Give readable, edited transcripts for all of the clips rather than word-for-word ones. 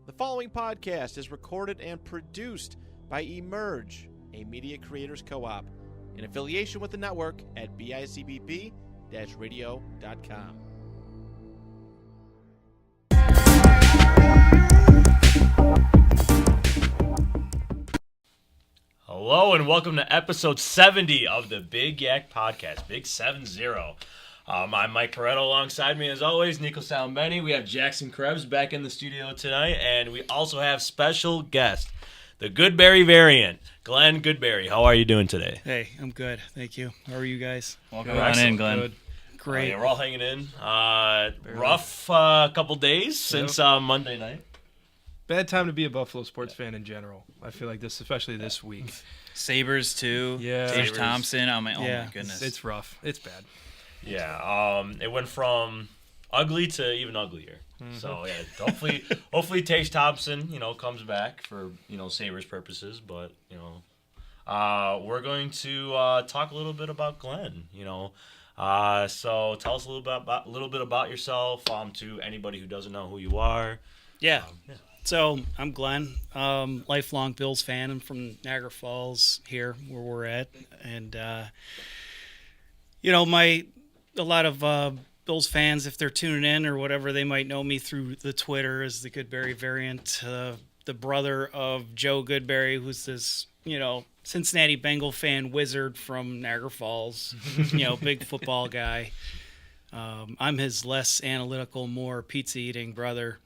The following podcast is recorded and produced by Emerge, a media creators co-op, in affiliation with the network at bicbp-radio.com. Hello and welcome to episode 70 of the Big YAC podcast, Big 70. I'm Mike Pareto. Alongside me, as always, Nico Salambeni. We have Jackson Krebs back in the studio tonight, and we also have special guest, the Goodberry variant, Glenn Goodberry. How are you doing today? Hey, I'm good. Thank you. How are you guys? Welcome on in, Glenn. Good. Great. Yeah, we're all hanging in. Rough couple days since Monday night. Bad time to be a Buffalo sports fan in general. I feel like this, especially this week. Sabres too. Yeah. Tage Sabres. Thompson. Oh my goodness. It's rough. It's bad. Yeah. It went from ugly to even uglier. Mm-hmm. So yeah, hopefully Tage Thompson, comes back for Sabres purposes. But we're going to talk a little bit about Glenn. So tell us a little bit about yourself. To anybody who doesn't know who you are. Yeah. So I'm Glenn, lifelong Bills fan. I'm from Niagara Falls here where we're at. And, a lot of Bills fans, if they're tuning in or whatever, they might know me through the Twitter as the Goodberry variant, the brother of Joe Goodberry, who's this, Cincinnati Bengal fan wizard from Niagara Falls, big football guy. I'm his less analytical, more pizza-eating brother.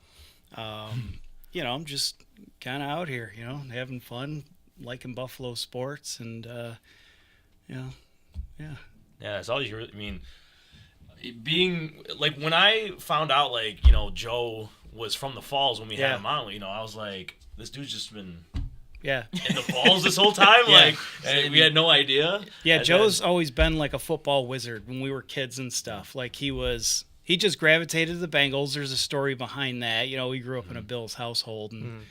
I'm just kind of out here, having fun, liking Buffalo sports, and, yeah. Yeah, it's always, being, like, when I found out, Joe was from the Falls when we had him on, I was like, this dude's just been in the Falls this whole time? And we had no idea? Yeah, Joe's always been, like, a football wizard when we were kids and stuff. Like, he just gravitated to the Bengals. There's a story behind that. We grew up in a Bills household, and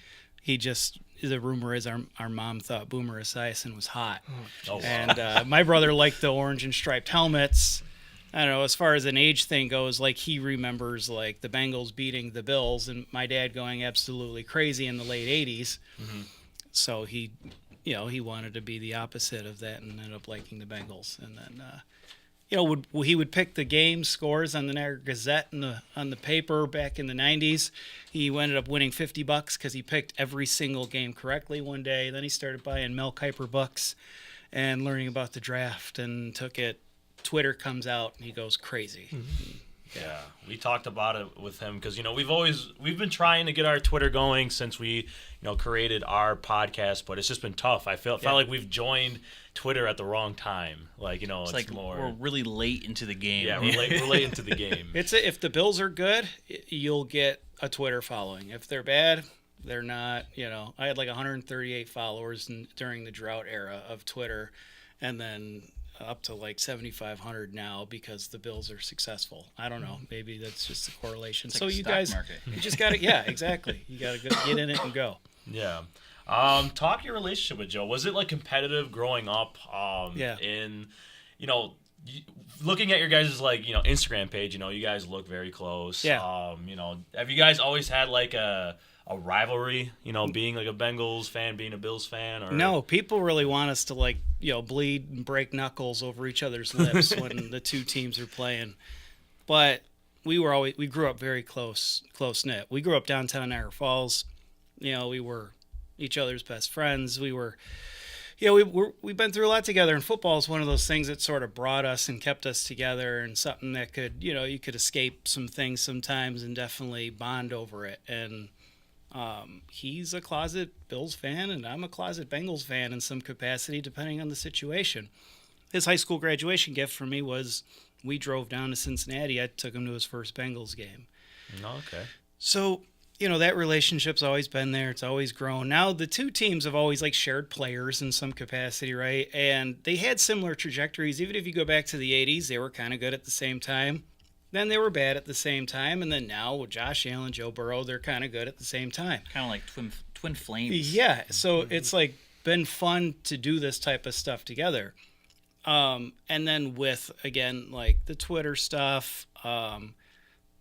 the rumor is our mom thought Boomer Esiason was hot. Oh, wow. And my brother liked the orange and striped helmets. I don't know, as far as an age thing goes, like, he remembers, like, the Bengals beating the Bills and my dad going absolutely crazy in the late 80s. Mm-hmm. So he wanted to be the opposite of that and ended up liking the Bengals. And then, he would pick the game scores on the Niagara Gazette on the paper back in the 90s. He ended up winning $50 because he picked every single game correctly one day. Then he started buying Mel Kiper books and learning about the draft and took it. Twitter comes out and he goes crazy. Mm-hmm. Yeah, we talked about it with him because we've been trying to get our Twitter going since we created our podcast, but it's just been tough. Felt like we've joined Twitter at the wrong time. It's like more, we're really late into the game. Yeah, we're late into the game. If the Bills are good, you'll get a Twitter following. If they're bad, they're not. I had like 138 followers during the drought era of Twitter, and then up to like 7,500 now because the Bills are successful. I don't know. Maybe that's just a correlation. It's so like you stock guys, market. you just got to, exactly. You got to get in it and go. Yeah. Talk your relationship with Joe. Was it like competitive growing up? In, looking at your guys' Instagram page, you guys look very close. Yeah. Have you guys always had like a rivalry, being like a Bengals fan, being a Bills fan? Or no, people really want us to bleed and break knuckles over each other's lips when the two teams are playing. But we grew up very close knit. We grew up downtown Niagara Falls. We were each other's best friends. We've been through a lot together, and football is one of those things that sort of brought us and kept us together, and something that could, you could escape some things sometimes and definitely bond over it. And he's a closet Bills fan, and I'm a closet Bengals fan in some capacity, depending on the situation. His high school graduation gift for me was we drove down to Cincinnati. I took him to his first Bengals game. Oh, okay. So, that relationship's always been there. It's always grown. Now, the two teams have always shared players in some capacity, right? And they had similar trajectories. Even if you go back to the 80s, they were kind of good at the same time. Then they were bad at the same time, and then now with Josh Allen, Joe Burrow, they're kind of good at the same time. Kind of like twin flames. Yeah, so it's been fun to do this type of stuff together. And then with, again, the Twitter stuff,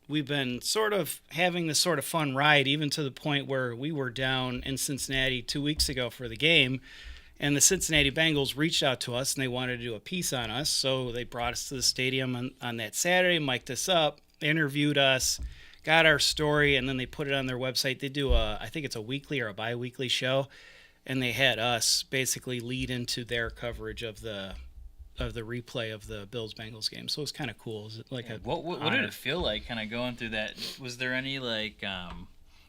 we've been sort of having this sort of fun ride, even to the point where we were down in Cincinnati 2 weeks ago for the game, and the Cincinnati Bengals reached out to us and they wanted to do a piece on us. So they brought us to the stadium on that Saturday, mic'd us up, interviewed us, got our story, and then they put it on their website. They do I think it's a weekly or a bi-weekly show, and they had us basically lead into their coverage of the replay of the Bills-Bengals game. So it was kind of cool. It was like what did it feel like kind of going through that? Was there any like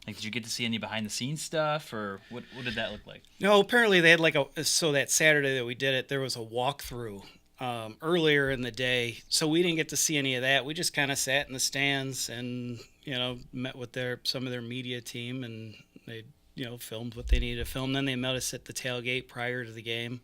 did you get to see any behind the scenes stuff, or what did that look like? No, apparently they had so that Saturday that we did it, there was a walkthrough earlier in the day. So we didn't get to see any of that. We just kind of sat in the stands and, met with some of their media team, and they, filmed what they needed to film. Then they met us at the tailgate prior to the game.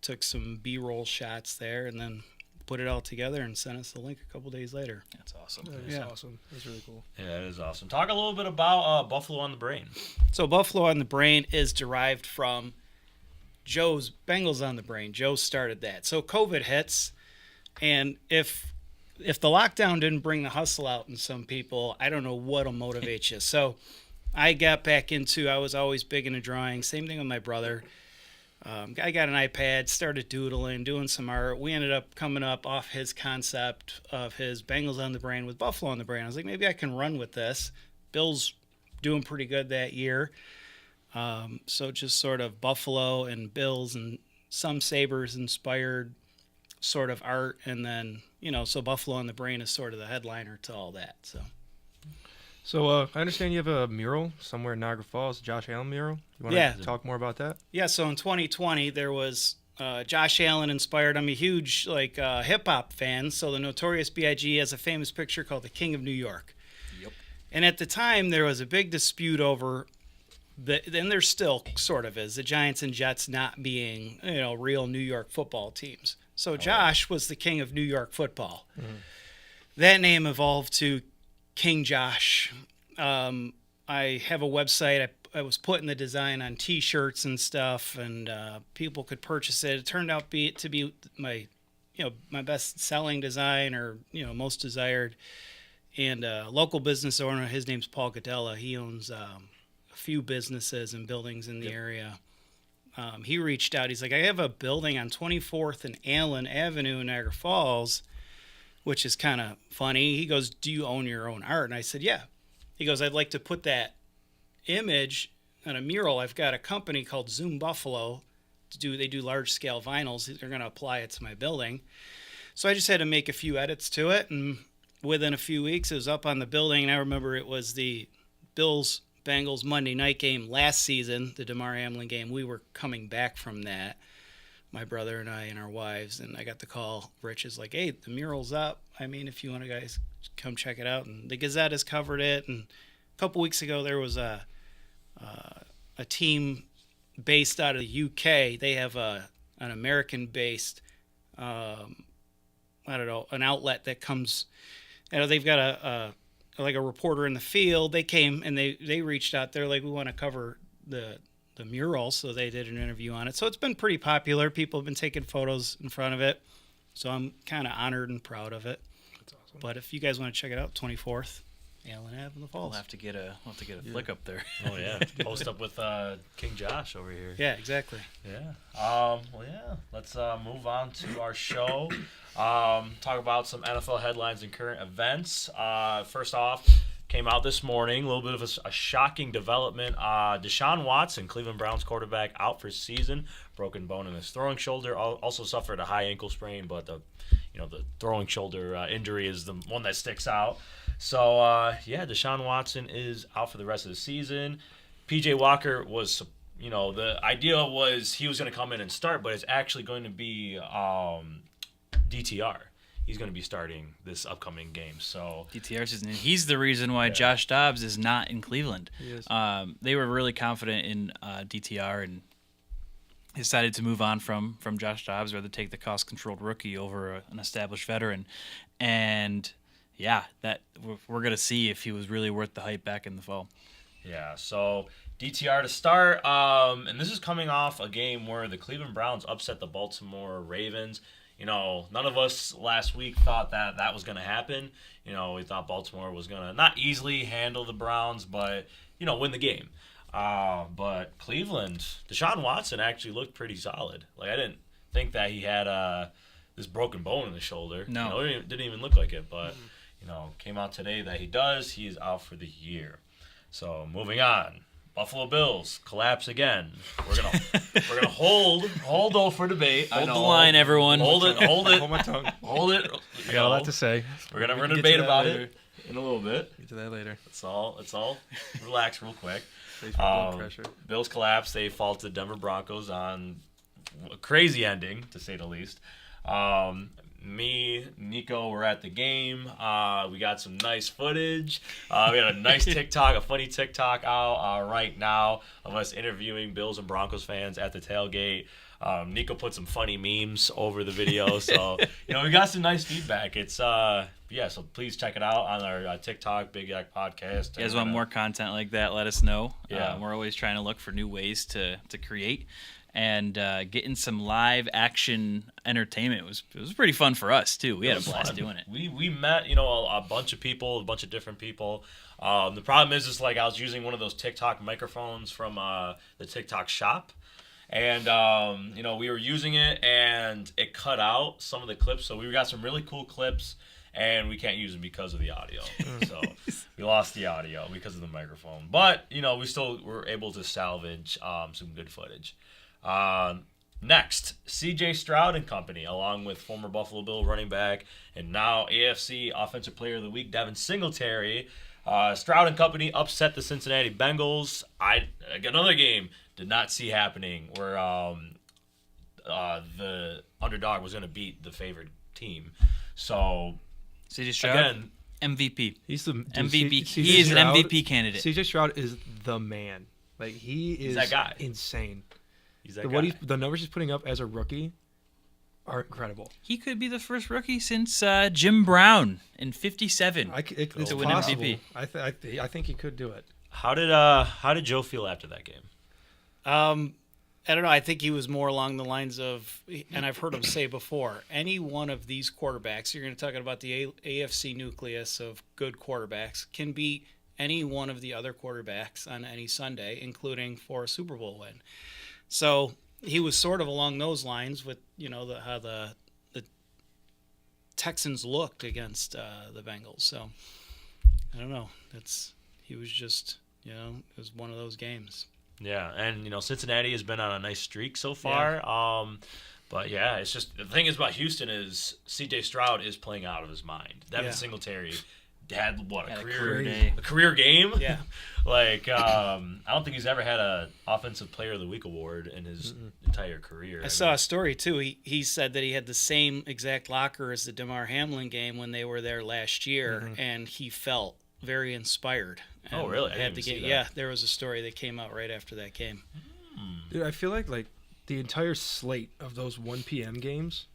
Took some B-roll shots there, and then put it all together and sent us the link a couple days later. That's awesome. That is awesome. That's really cool. Yeah, it is awesome. Talk a little bit about Buffalo on the Brain. So Buffalo on the Brain is derived from Joe's Bengals on the Brain. Joe started that. So COVID hits, and if the lockdown didn't bring the hustle out in some people, I don't know what'll motivate you. So I got back I was always big into drawing. Same thing with my brother. I got an iPad, started doodling, doing some art. We ended up coming up off his concept of his Bengals on the Brain with Buffalo on the Brain. I was like, maybe I can run with this. Bill's doing pretty good that year. So just sort of Buffalo and Bills and some Sabres inspired sort of art. And then, so Buffalo on the Brain is sort of the headliner to all that. So I understand you have a mural somewhere in Niagara Falls, Josh Allen mural. You want to talk more about that? Yeah, so in 2020, there was Josh Allen inspired. I'm a huge hip-hop fan, so the Notorious B.I.G. has a famous picture called The King of New York. Yep. And at the time, there was a big dispute over, and there still sort of is, the Giants and Jets not being real New York football teams. So Josh was the king of New York football. Mm-hmm. That name evolved to King Josh. I have a website. I was putting the design on T-shirts and stuff, and people could purchase it. It turned out to be my best-selling design, or most desired. And a local business owner, his name's Paul Godella. He owns a few businesses and buildings in the area. He reached out. He's like, I have a building on 24th and Allen Avenue in Niagara Falls, which is kind of funny. He goes, do you own your own art? And I said, yeah. He goes, I'd like to put that image on a mural. I've got a company called Zoom Buffalo. They do large-scale vinyls. They're going to apply it to my building. So I just had to make a few edits to it, and within a few weeks, it was up on the building. And I remember it was the Bills-Bengals Monday night game last season, the Damar Hamlin game. We were coming back from that, my brother and I and our wives, and I got the call. Rich is like, hey, the mural's up. I mean, if you want to guys come check it out. And the Gazette has covered it. And a couple weeks ago, there was a team based out of the UK. They have an American-based, an outlet that comes. They've got a reporter in the field. They came and they reached out. They're like, we want to cover the mural, so they did an interview on it. So it's been pretty popular. People have been taking photos in front of it, so I'm kind of honored and proud of it. That's awesome. But if you guys want to check it out, 24th Allen Ave in the Falls. We'll have to get a flick up there. Oh yeah, post up with King Josh over here. Yeah, exactly. Yeah. Let's move on to our show. Talk about some NFL headlines and current events. First off, came out this morning, a little bit of a shocking development. Deshaun Watson, Cleveland Browns quarterback, out for season. Broken bone in his throwing shoulder. Also suffered a high ankle sprain, but the throwing shoulder injury is the one that sticks out. So, Deshaun Watson is out for the rest of the season. P.J. Walker was, the idea was he was going to come in and start, but it's actually going to be DTR. He's going to be starting this upcoming game. So DTR season. He's the reason why Josh Dobbs is not in Cleveland. He is. They were really confident in DTR and decided to move on from Josh Dobbs, rather take the cost-controlled rookie over an established veteran. And that we're going to see if he was really worth the hype back in the fall. Yeah, so DTR to start. And this is coming off a game where the Cleveland Browns upset the Baltimore Ravens. none of us last week thought that was going to happen. We thought Baltimore was going to not easily handle the Browns, but, win the game. But Cleveland, Deshaun Watson actually looked pretty solid. Like, I didn't think that he had this broken bone in the shoulder. No. It didn't even look like it, but, came out today that he does. He is out for the year. So, moving on. Buffalo Bills collapse again. We're gonna hold though for debate. Hold the line, everyone. Hold it. Hold my tongue. Hold it. I got a lot to say. We're gonna get debate to that about later. it in a little bit. Get to that later. It's all. Relax real quick. Face my blood pressure. Bills collapse. They fall to the Denver Broncos on a crazy ending, to say the least. Me, Nico, were at the game. We got some nice footage. We got a nice TikTok, a funny TikTok out right now of us interviewing Bills and Broncos fans at the tailgate. Nico put some funny memes over the video, so we got some nice feedback. It's so please check it out on our TikTok, Big YAC Podcast. If you guys want more content like that, let us know. Yeah. We're always trying to look for new ways to create. And getting some live action entertainment was pretty fun for us too. We had a blast doing it. We met a bunch of people, a bunch of different people. The problem is like I was using one of those TikTok microphones from the TikTok shop, and we were using it and it cut out some of the clips. So we got some really cool clips, and we can't use them because of the audio. So we lost the audio because of the microphone. But we still were able to salvage some good footage. Next, C.J. Stroud and company, along with former Buffalo Bill running back and now AFC Offensive Player of the Week, Devin Singletary. Stroud and company upset the Cincinnati Bengals. Another game did not see happening where the underdog was going to beat the favored team. So, C.J. Stroud, again, MVP. He's the MVP. He is an MVP candidate. C.J. Stroud is the man. Like, he's that guy. Insane. He's that guy. The numbers he's putting up as a rookie are incredible. He could be the first rookie since Jim Brown in '57 It's to win possible. MVP. I think he could do it. How did Joe feel after that game? I don't know. I think he was more along the lines of, and I've heard him say before, any one of these quarterbacks, you're going to talk about the AFC nucleus of good quarterbacks, can beat any one of the other quarterbacks on any Sunday, including for a Super Bowl win. So he was sort of along those lines with, how the Texans looked against the Bengals. So I don't know. He was just, it was one of those games. Yeah, and Cincinnati has been on a nice streak so far. Yeah. But yeah, it's just the thing is about Houston is C.J. Stroud is playing out of his mind. Devin Singletary had a career game. Yeah. Like I don't think he's ever had a Offensive Player of the Week award in his entire career. I saw a story too. He said that he had the same exact locker as the DeMar Hamlin game when they were there last year, and he felt very inspired. Oh, really? I didn't even see that. Yeah, there was a story that came out right after that game. Dude, I feel like the entire slate of those 1 p.m. games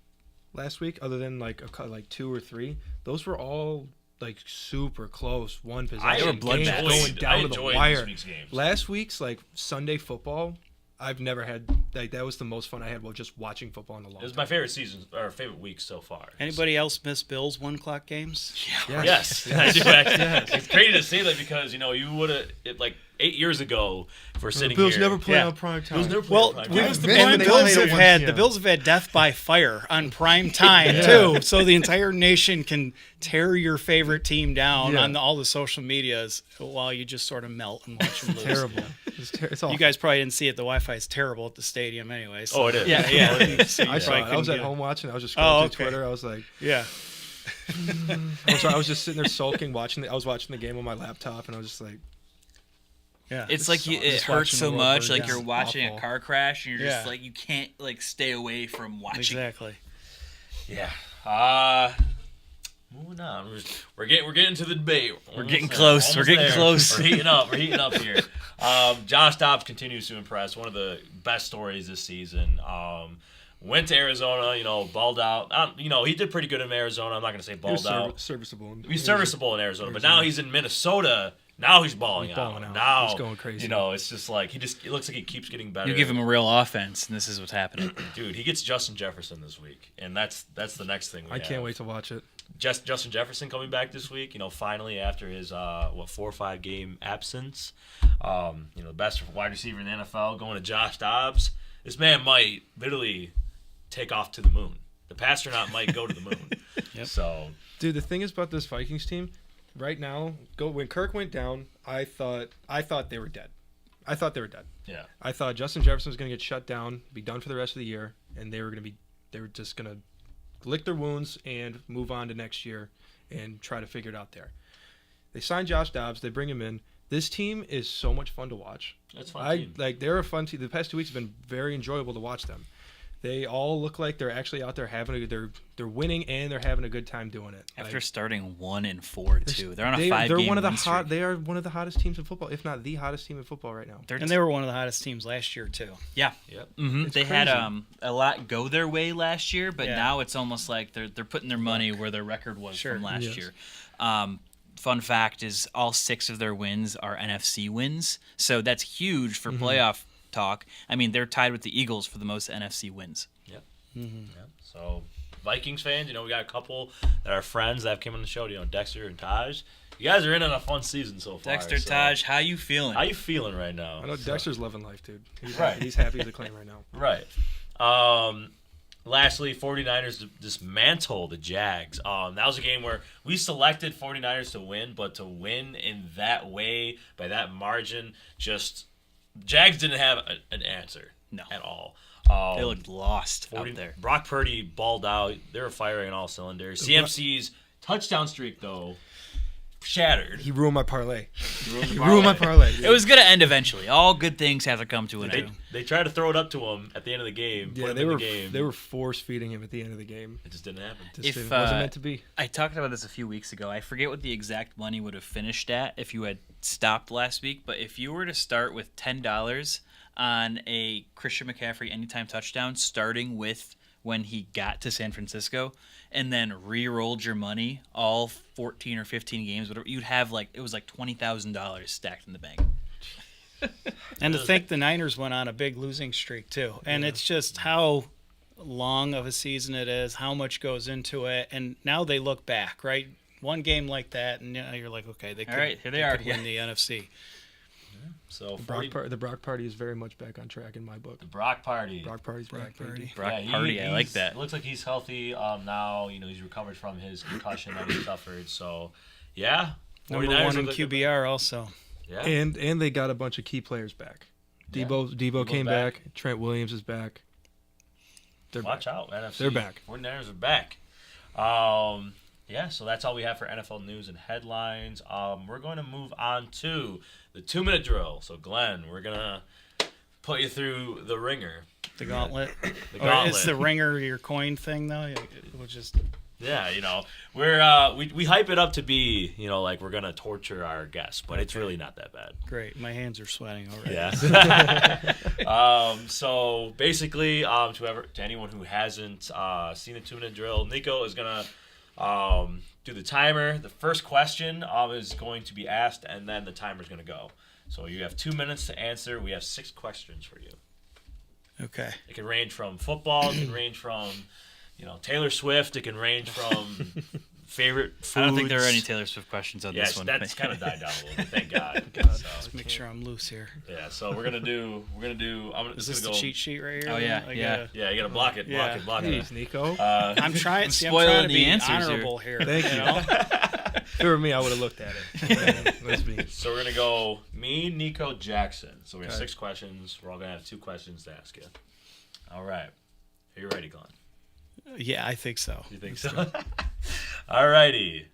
last week, other than like 2 or 3, those were all like super close, one possession. They were bloodbaths. Going down to the wire. This week's games. Last week's like Sunday football, I've never had that was the most fun I had while just watching football in a long time. It was my favorite season or favorite week so far. Anybody else miss Bills 1 o'clock games? Yes. I do actually. Yes. It's crazy to say that because you would have like 8 years ago if we're sitting the Bills here. never play on prime time. Bills never play on prime time. The Bills have had death by fire on prime time too, so the entire nation can tear your favorite team down on all the social medias while you just sort of melt and watch them lose. Terrible. It's awful. You guys probably didn't see it. The Wi-Fi is terrible at the stadium anyway. So. Oh, it is. Yeah. So I saw it. I was at home watching. I was just scrolling through Twitter. I was like, I was just sitting there sulking, I was watching the game on my laptop, and I was just like, it's like it hurts so much. Like you're watching a car crash, and you're just like you can't stay away from watching. Exactly. Yeah. Moving on. We're getting to the debate. We're getting close. We're getting close. We're heating up. We're heating up here. Josh Dobbs continues to impress. One of the best stories this season. Went to Arizona, balled out. He did pretty good in Arizona. I'm not going to say balled out. Serviceable. He's serviceable in Arizona, but now he's in Minnesota Now he's balling He's out. balling out. Now He's going crazy. You know, it's just like it looks like he keeps getting better. You give him a real offense, and this is what's happening. Dude, he gets Justin Jefferson this week, and that's the next thing. I can't wait to watch it. Justin Jefferson coming back this week. You know, finally after his 4 or 5 game absence. You know, the best wide receiver in the NFL going to Josh Dobbs. This man might literally take off to the moon. The Pastronaut might go to the moon. Yep. So, Dude, the thing is about this Vikings team, right now, when Kirk went down, I thought they were dead. I thought they were dead. yeah. I thought Justin Jefferson was going to get shut down, be done for the rest of the year, and they were just going to lick their wounds and move on to next year and try to figure it out there. They signed Josh Dobbs. They bring him in. This team is so much fun to watch. That's fun. They're a fun team. The past 2 weeks have been very enjoyable to watch them. They all look like they're actually out there they're winning and they're having a good time doing it. After starting 1-4 too, they're on a 5-game They're one of the win streak. They are one of the hottest teams in football, if not the hottest team in football right now. And they were one of the hottest teams last year too. Yeah. Yep. Mm-hmm. It's They had crazy. a lot go their way last year, but Yeah. now it's almost like they're putting their money where their record was Sure. from last Yes. year. Fun fact is all 6 of their wins are NFC wins, so that's huge for playoff talk. I mean, they're tied with the Eagles for the most NFC wins. Yep. So, Vikings fans, you know, we got a couple that are friends that have came on the show. You know, Dexter and Taj. You guys are in on a fun season so far. Dexter, so Taj, how you feeling? How you feeling right now? I know Dexter's loving life, dude. He's Right. He's happy as a clam right now. Right. Lastly, 49ers dismantle the Jags. That was a game where we selected 49ers to win, but to win in that way, by that margin, just Jags didn't have an answer at all. They looked lost out there. Brock Purdy balled out. They were firing on all cylinders. CMC's touchdown streak, though, shattered. He ruined my parlay. He Ruined my parlay. It was going to end eventually. All good things have to come to an end. They tried to throw it up to him at the end of the game. Yeah, put him they in were the game. they were force feeding him at the end of the game. It just didn't happen. Just If, wasn't meant to be. I talked about this a few weeks ago. I forget what the exact money would have finished at if you had stopped last week, but if you were to start with $10 on a Christian McCaffrey anytime touchdown, starting with when he got to San Francisco, and then re-rolled your money all 14 or 15 games, whatever, you'd have it was like $20,000 stacked in the bank. And to think the Niners went on a big losing streak too. And it's just how long of a season it is, how much goes into it, and now they look back, right? One game like that, and you're like, okay, they could, All right, here they are. could win the NFC. So The Brock party is very much back on track in my book. the Brock Party. Brock party's back, baby. Brock Yeah, Party, I like he's- that. It looks like he's healthy now. You know, he's recovered from his concussion that he suffered. So, yeah. Number 49ers one in look like QBR also. Yeah. And they got a bunch of key players back. Debo came back. Trent Williams is back. They're Watch back. out, NFC. They're back. 49ers are back. Yeah, so that's all we have for NFL news and headlines. We're going to move on to the 2-minute drill. So, Glenn, we're going to put you through the ringer. The gauntlet. The Or gauntlet. is the ringer your coin thing though? We'll just Yeah, you know, we're we hype it up to be, you know, like we're gonna torture our guests, but it's really not that bad. great. My hands are sweating already. Yeah. So basically, to anyone who hasn't seen the 2-minute drill, Nico is gonna do the timer. The first question is going to be asked, and then the timer's gonna go. So you have 2 minutes to answer. We have 6 questions for you. Okay. It can range from football. It can range from, you know, Taylor Swift. It can range from favorite foods. I don't think there are any Taylor Swift questions on Yes, this one. that's kind of died down a little bit. Thank God. Let's make sure I'm loose here. Yeah, so we're gonna do. Is this the cheat sheet right here? Oh, yeah, I yeah. gotta- Yeah, you gotta block it. Block Yeah. it. Block Jeez, it. Nico. I'm trying. I'm spoiling trying to the be answers here. honorable here. Thank you. know? If it were me, I would have looked at it. That's me. So we're gonna go me, Nico, Jackson. So we have Okay. 6 questions. We're all gonna have 2 questions to ask you. All right. Are you ready, Glenn? Yeah, I think so. You think so? All righty.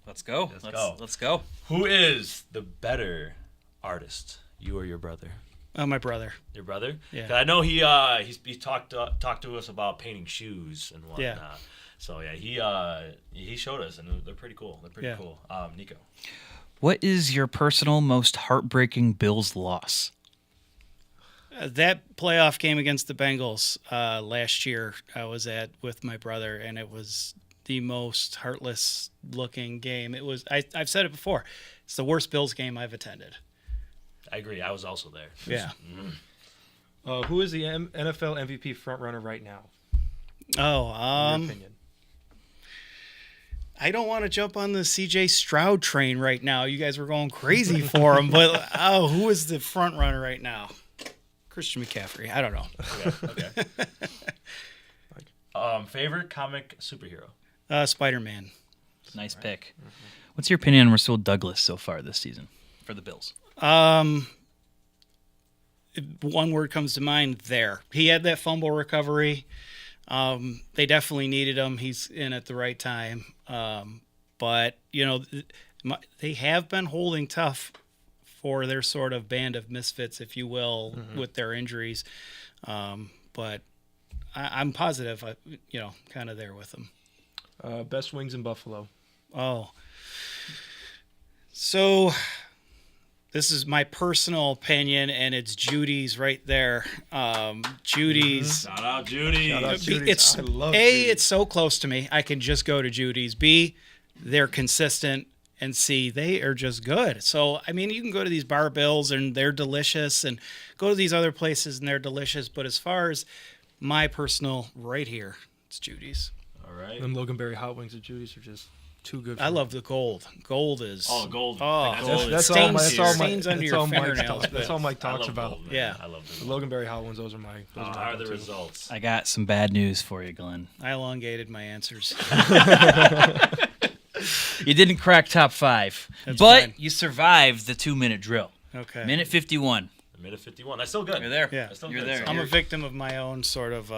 Let's go. Let's go. Let's go. Who is the better artist? You or your brother? Oh, my brother. Your brother? Yeah. 'Cause I know he talked to us about painting shoes and whatnot. Yeah. So yeah, he showed us, and they're pretty cool. They're pretty Yeah. cool. Nico. What is your personal most heartbreaking Bills loss? That playoff game against the Bengals last year, I was at with my brother, and it was the most heartless looking game. It was. I've said it before. It's the worst Bills game I've attended. I agree. I was also there. Yeah. Who is the NFL MVP frontrunner right now? Oh, In your opinion? I don't want to jump on the C.J. Stroud train right now. You guys were going crazy for him, but who is the front runner right now? Christian McCaffrey. I don't know. Okay. Favorite comic superhero? Spider-Man. Nice pick. What's your opinion on Rasul Douglas so far this season for the Bills? One word comes to mind there. He had that fumble recovery. They definitely needed him. He's in at the right time. But, they have been holding tough for their sort of band of misfits, if you will, with their injuries. But I'm positive, kind of there with them. Best wings in Buffalo. Oh. So this is my personal opinion, and it's Judy's right there. Judy's. Shout out, Judy. Shout out, Judy's. It's I love A, Judy's. it's so close to me. I can just go to Judy's. B, they're consistent. And C, they are just good. So, I mean, you can go to these Bar Bills and they're delicious, and go to these other places and they're delicious. But as far as my personal right here, it's Judy's. All right. Them Loganberry hot wings at Judy's are just too good. For I me. love the gold. Gold is. Oh, gold. Oh, Gold. That's Stains- all. That's all. stains under That's your all Mike fingernails, talks. That's all Mike I talks love about. gold, man. Yeah. I love The the Loganberry hot ones. Those are my. Those How are my are the go-to. results? I got some bad news for you, Glenn. I elongated my answers. You didn't crack top 5, That's but fine. you survived the 2-minute drill. Okay. Minute 51. Minute 51. That's still good. You're there. Yeah. That's still You're good. there. So I'm a You're- victim of my own sort of,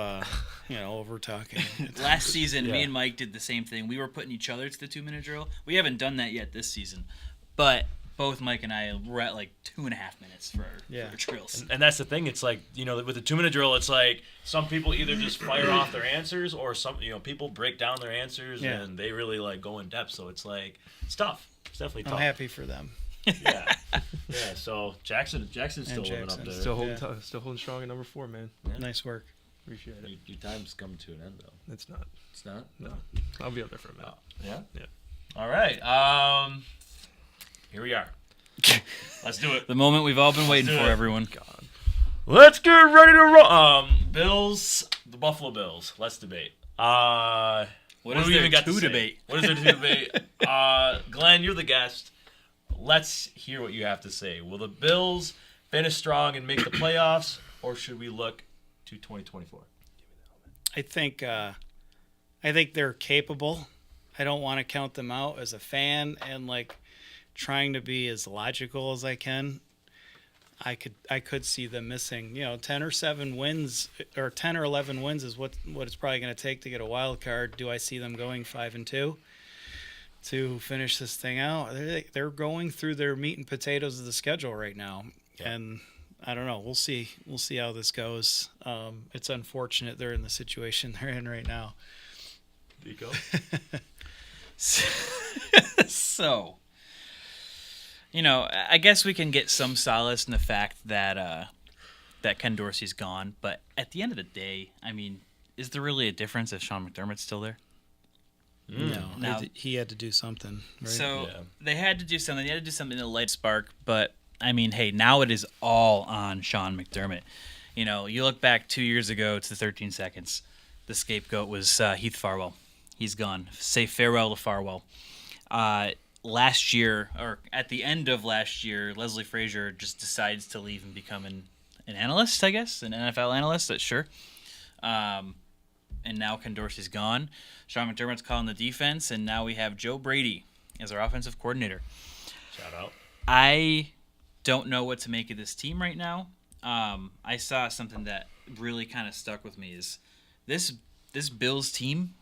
over talking. Last season, me Yeah. and Mike did the same thing. We were putting each other to the 2-minute drill. We haven't done that yet this season, but both Mike and I were at like 2.5 minutes for our drills. And that's the thing. It's like, with the 2-minute drill, it's like some people either just fire off their answers, or some, people break down their answers and they really like go in depth. So it's like, it's tough. It's definitely tough. I'm happy for them. Yeah. Yeah. So Jackson's still living up Jackson. there. Still holding. Yeah. Still holding strong at number 4, man. Nice work. Appreciate it. Your time's coming to an end, though. It's not. It's not. No. I'll be up there for a minute. Yeah. Yeah. All right. Here we are. Let's do it. The moment we've all been waiting do for, it. everyone. Let's get ready to roll. Bills, the Buffalo Bills. Let's debate. What do is we there even got to say? debate? What is there to debate? Glenn, you're the guest. Let's hear what you have to say. Will the Bills finish strong and make the playoffs, or should we look to 2024? I think they're capable. I don't want to count them out as a fan, and like trying to be as logical as I can. I could see them missing, 10 or 7 wins, or 10 or 11 wins is what it's probably going to take to get a wild card. Do I see them going 5-2 to finish this thing out? They're going through their meat and potatoes of the schedule right now, and I don't know. We'll see how this goes. It's unfortunate they're in the situation they're in right now. Nico? So, I guess we can get some solace in the fact that that Ken Dorsey's gone. But at the end of the day, I mean, is there really a difference if Sean McDermott's still there? No, Now- he had to do something. Right? So Yeah. they had to do something. They had to do something to light a spark. But I mean, hey, now it is all on Sean McDermott. You look back 2 years ago to the 13 seconds. The scapegoat was Heath Farwell. He's gone. Say farewell to Farwell. Last year, or at the end of last year, Leslie Frazier just decides to leave and become an analyst, I guess, an NFL analyst. That's sure. And now Ken Dorsey's gone. Sean McDermott's calling the defense, and now we have Joe Brady as our offensive coordinator. Shout out. I don't know what to make of this team right now. I saw something that really kind of stuck with me is this Bills team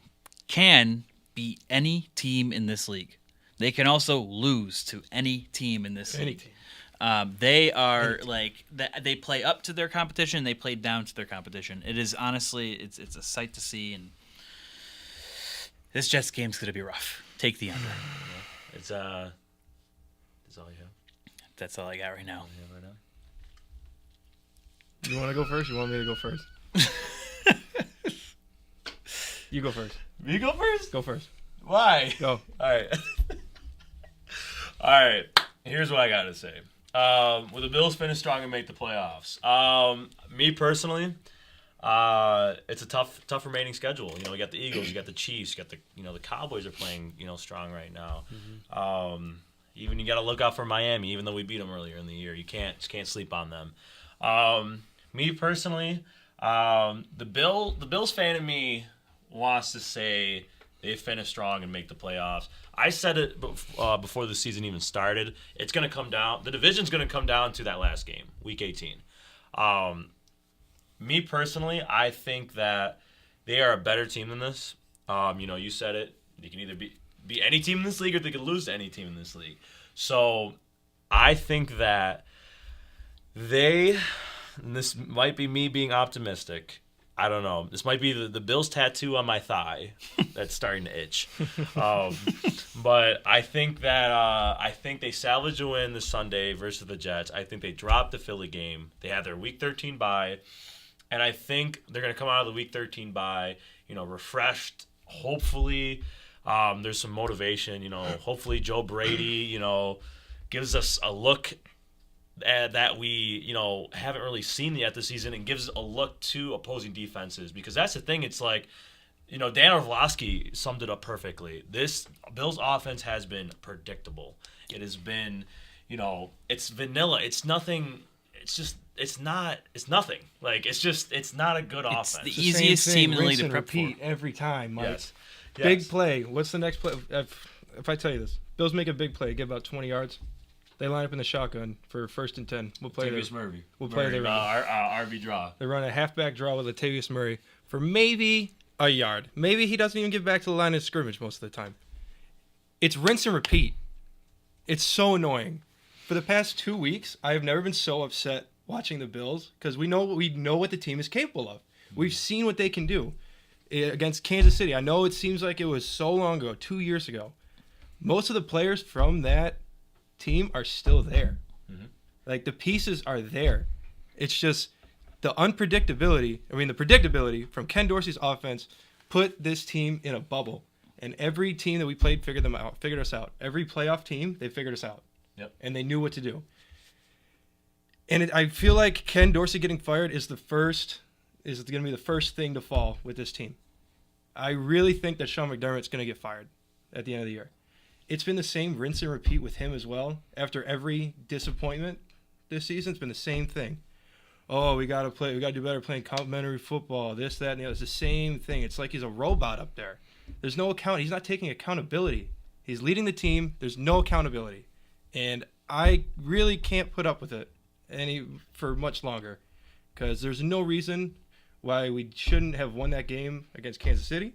can beat any team in this league. They can also lose to any team in this Any league. team. They are they play up to their competition. They play down to their competition. It is honestly, it's a sight to see, and this Jets game's gonna be rough. Take the under. It's all you have. That's all I got right now. Right now. You want to go first? You want me to go first? You go first. Me go first? Go first. Why? Go. All right. All right. Here's what I got to say. Will the Bills finish strong and make the playoffs? Me personally, it's a tough remaining schedule. You got the Eagles, you got the Chiefs, you got the Cowboys are playing strong right now. Mm-hmm. Even you got to look out for Miami, even though we beat them earlier in the year. You can't sleep on them. Me personally, the Bills fan in me wants to say they finish strong and make the playoffs. I said it before the season even started. It's going to come down. The division's going to come down to that last game, Week 18. Me personally, I think that they are a better team than this. You said it. They can either be any team in this league or they could lose to any team in this league. So I think that this might be me being optimistic. I don't know. This might be the Bills tattoo on my thigh that's starting to itch. But I think that they salvage a win this Sunday versus the Jets. I think they drop the Philly game. They have their Week 13 bye. And I think they're going to come out of the Week 13 bye, refreshed. Hopefully, there's some motivation. Hopefully Joe Brady, gives us a look that we, haven't really seen yet this season, and gives a look to opposing defenses. Because that's the thing. It's like, Dan Orlovsky summed it up perfectly. This Bills offense has been predictable. It has been, it's vanilla. It's nothing. It's nothing. Like, it's not a good offense. It's the easiest seemingly to prep repeat for. every time, Mike. Yes. Big play. What's the next play? If I tell you this, Bills make a big play, get about 20 yards. They line up in the shotgun for 1st and 10. We'll play Latavius Murray. We'll play their RB draw. They run a halfback draw with Latavius Murray for maybe a yard. Maybe he doesn't even get back to the line of scrimmage most of the time. It's rinse and repeat. It's so annoying. For the past 2 weeks, I have never been so upset watching the Bills because we know what the team is capable of. We've seen what they can do against Kansas City. I know it seems like it was so long ago, 2 years ago. Most of the players from that team are still there. Mm-hmm. Like, the pieces are there. It's just the unpredictability. I mean, the predictability from Ken Dorsey's offense put this team in a bubble. And every team that we played figured us out. Every playoff team, they figured us out. Yep. And they knew what to do. And I feel like Ken Dorsey getting fired is going to be the first thing to fall with this team. I really think that Sean McDermott's going to get fired at the end of the year. It's been the same rinse and repeat with him as well. After every disappointment this season, it's been the same thing. Oh, we got to do better playing complimentary football, this, that, and the other. It's the same thing. It's like he's a robot up there. There's no account. He's not taking accountability. He's leading the team. There's no accountability. And I really can't put up with it for much longer, because there's no reason why we shouldn't have won that game against Kansas City.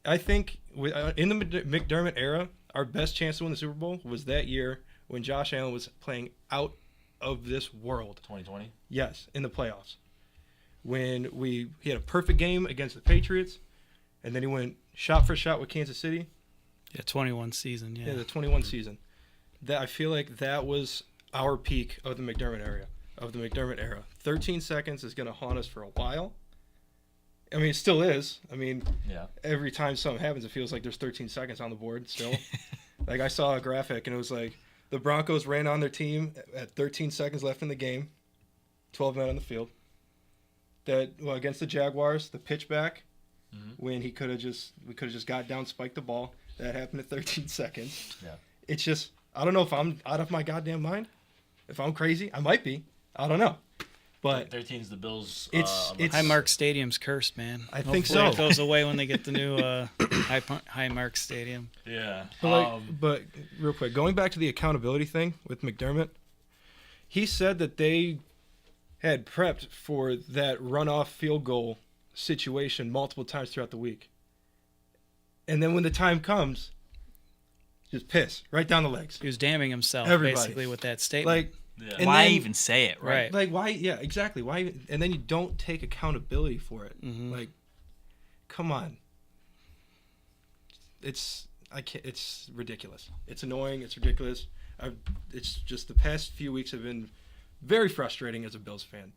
I think in the McDermott era, our best chance to win the Super Bowl was that year when Josh Allen was playing out of this world. 2020? Yes, in the playoffs. When he had a perfect game against the Patriots, and then he went shot for shot with Kansas City. Yeah, 21 season, yeah. Yeah, the 21 season. That I feel like that was our peak of the McDermott era. 13 seconds is going to haunt us for a while. I mean, it still is. I mean, yeah. Every time something happens, it feels like there's 13 seconds on the board still. Like, I saw a graphic, and it was like the Broncos ran on their team at 13 seconds left in the game, 12 men on the field. Against the Jaguars, the pitchback, when we could have just got down, spiked the ball. That happened at 13 seconds. Yeah. It's just, I don't know if I'm out of my goddamn mind. If I'm crazy, I might be. I don't know. But 13 is the Bills. It's Highmark Stadium's cursed, man. I think Hopefully so. It goes away when they get the new Highmark Stadium. Yeah. But real quick, going back to the accountability thing with McDermott, he said that they had prepped for that runoff field goal situation multiple times throughout the week. And then when the time comes, just piss right down the legs. He was damning himself, basically, with that statement. Why even say it, right? Like, why? Yeah, exactly. Why? And then you don't take accountability for it. Mm-hmm. Like, come on. It's ridiculous. It's annoying. It's ridiculous. It's just the past few weeks have been very frustrating as a Bills fan.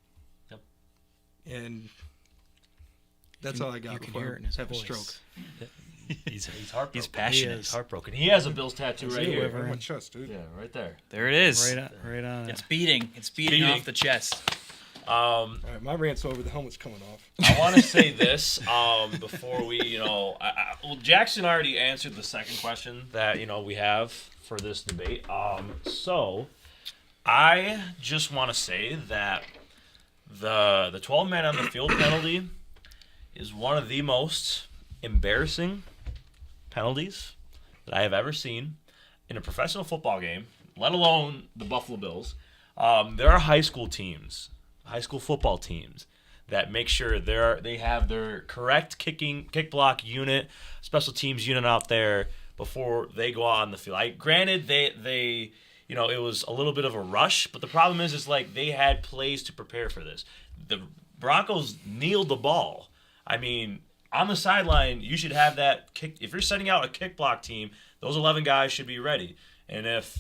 Yep. And that's all I got. You can hear it in his voice. A stroke. He's heartbroken. He's passionate. He is. Heartbroken. He has a Bills tattoo right here. Quivering. On my chest, dude. Yeah, right there. There it is. Right on. It's beating. It's beating Beating. off the chest. All right, my rant's over. The helmet's coming off. I want to say this before we, well, Jackson already answered the second question that we have for this debate. So I just want to say that the 12-man on the field penalty is one of the most embarrassing penalties that I have ever seen in a professional football game, let alone the Buffalo Bills. There are high school football teams that make sure they have their correct kick block unit, special teams unit out there before they go out on the field. Granted, they it was a little bit of a rush, but the problem is like they had plays to prepare for this. The Broncos kneeled the ball. I mean, on the sideline, you should have that kick. If you're sending out a kick block team, those 11 guys should be ready. And if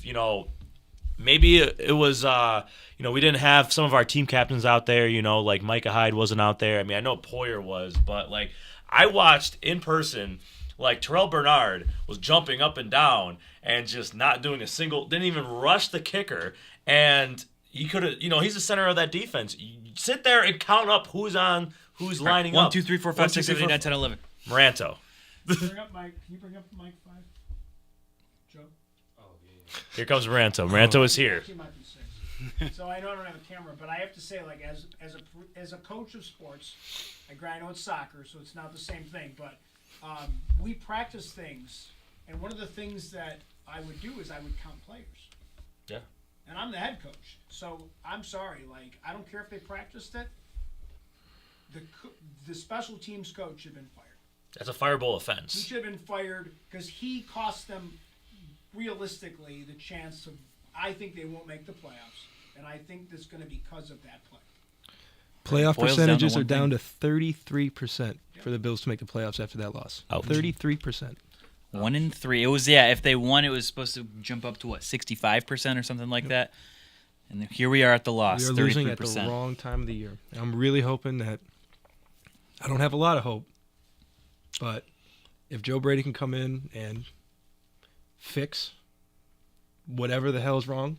maybe it was, we didn't have some of our team captains out there, like Micah Hyde wasn't out there. I mean, I know Poyer was, but, like, I watched in person, like, Terrell Bernard was jumping up and down and just not doing a single, didn't even rush the kicker. And he could have, he's the center of that defense. You sit there and count up who's lining up. 1, 2, 3, 4, 5, 6, 7, 8, 9, 10, 11. Moranto. Bring up Mike. Can you bring up Mike 5? Joe? Here comes Moranto. Moranto is here. He might be 6. So I know I don't have a camera, but I have to say, like, as a coach of sports, I know it's soccer, so it's not the same thing, but we practice things, and one of the things that I would do is I would count players. Yeah. And I'm the head coach, so I'm sorry. Like, I don't care if they practiced it. The special teams coach should have been fired. That's a fireable He offense. should have been fired because he cost them, realistically, the chance of. I think they won't make the playoffs, and I think that's going to be because of that play. Playoff Boils down to percentages one are down thing. to 33% for the Bills to make the playoffs after that loss. Ouch. 33%. 1 in 3. It was if they won, it was supposed to jump up to 65% or something like that. And here we are at the loss. We are 33%. losing at the wrong time of the year. I'm really hoping that I don't have a lot of hope, but if Joe Brady can come in and fix whatever the hell is wrong,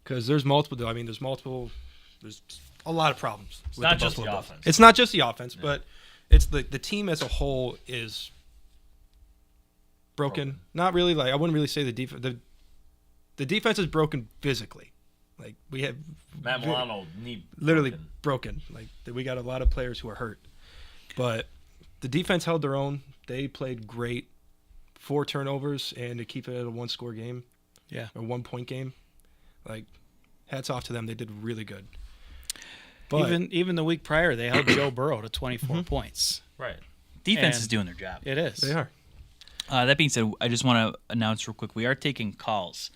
because there's a lot of problems. It's with not the just Buffalo the Bills. offense. It's not just the offense, but it's the team as a whole is broken. Not really. Like, I wouldn't really say the defense. The defense is broken physically. Like, we have Matt Milano knee literally broken. Like, we got a lot of players who are hurt, but the defense held their own. They played great. 4 turnovers and to keep it at a 1-score game. Yeah. A 1-point game. Like, hats off to them. They did really good. But Even the week prior, they held Joe Burrow to 24 points. Right. Defense And- is doing their job. It is. they are. That being said, I just want to announce real quick, we are taking calls.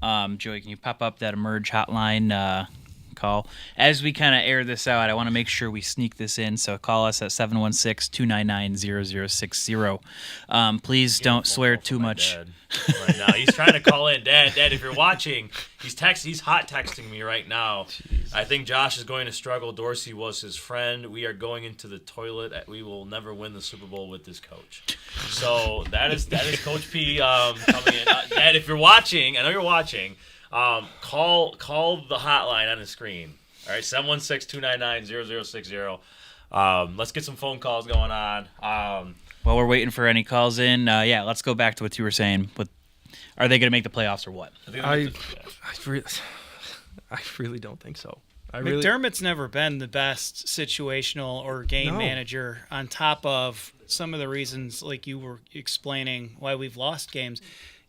Joey, can you pop up that Emerge hotline call? As we kind of air this out, I want to make sure we sneak this in, so call us at 716-299-0060. Please don't swear too much. Right now, he's trying to call in. Dad, if you're watching, he's hot texting me right now. Jeez. I think Josh is going to struggle. Dorsey was his friend. We are going into the toilet. We will never win the Super Bowl with this coach. So that is Coach P coming in. Dad, if you're watching, I know you're watching. Call the hotline on the screen. All right, 716-299-0060. Let's get some phone calls going on. While we're waiting for any calls in, let's go back to what you were saying. Are they going to make the playoffs or what? I really don't think so. McDermott's never been the best situational or game No. manager, on top of some of the reasons, like you were explaining, why we've lost games.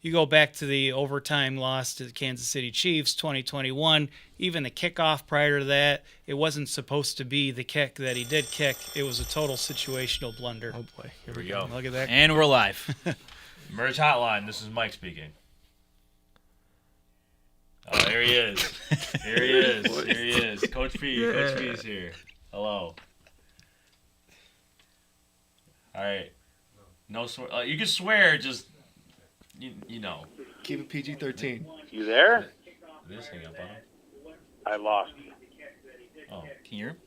You go back to the overtime loss to the Kansas City Chiefs, 2021, even the kickoff prior to that, it wasn't supposed to be the kick that he did kick. It was a total situational blunder. Oh, boy. Here we go. Look at that. And we're live. Merge hotline. This is Mike speaking. Oh, there he is. Here he is. Here he is. Coach P. Yeah. Coach P is here. Hello. All right. No swear. You can swear. Just you know. Keep it PG-13. You there? This hang up on him. I lost. Oh. Can you hear him?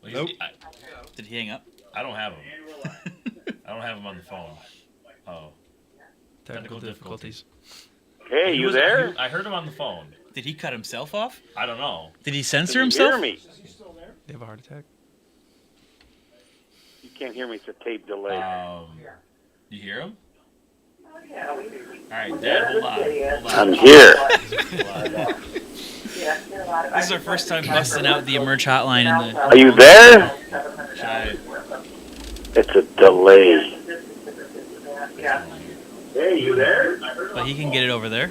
Well, Nope. Did he hang up? I don't have him. I don't have him on the phone. Oh. Technical difficulties. Hey, you there? I heard him on the phone. Did he cut himself off? I don't know. Did he Can censor you himself? hear me? Is he still there? They have a heart attack. You can't hear me. It's a tape delay. You hear him? All right, Dad, hold on. I'm here. This is our first time busting out the Emerge hotline in the. Are you there? Should I- It's a delay. Hey, you there? But he can get it over there.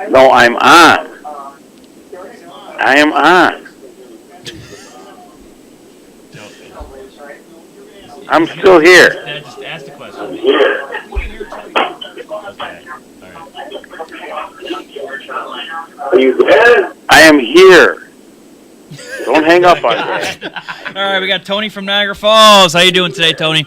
No, I'm on. I am on. I'm still here. Dad, just ask the question. I'm here. Okay. All right. Are you there? I am here. Don't hang up on me. All right, we got Tony from Niagara Falls. How you doing today, Tony?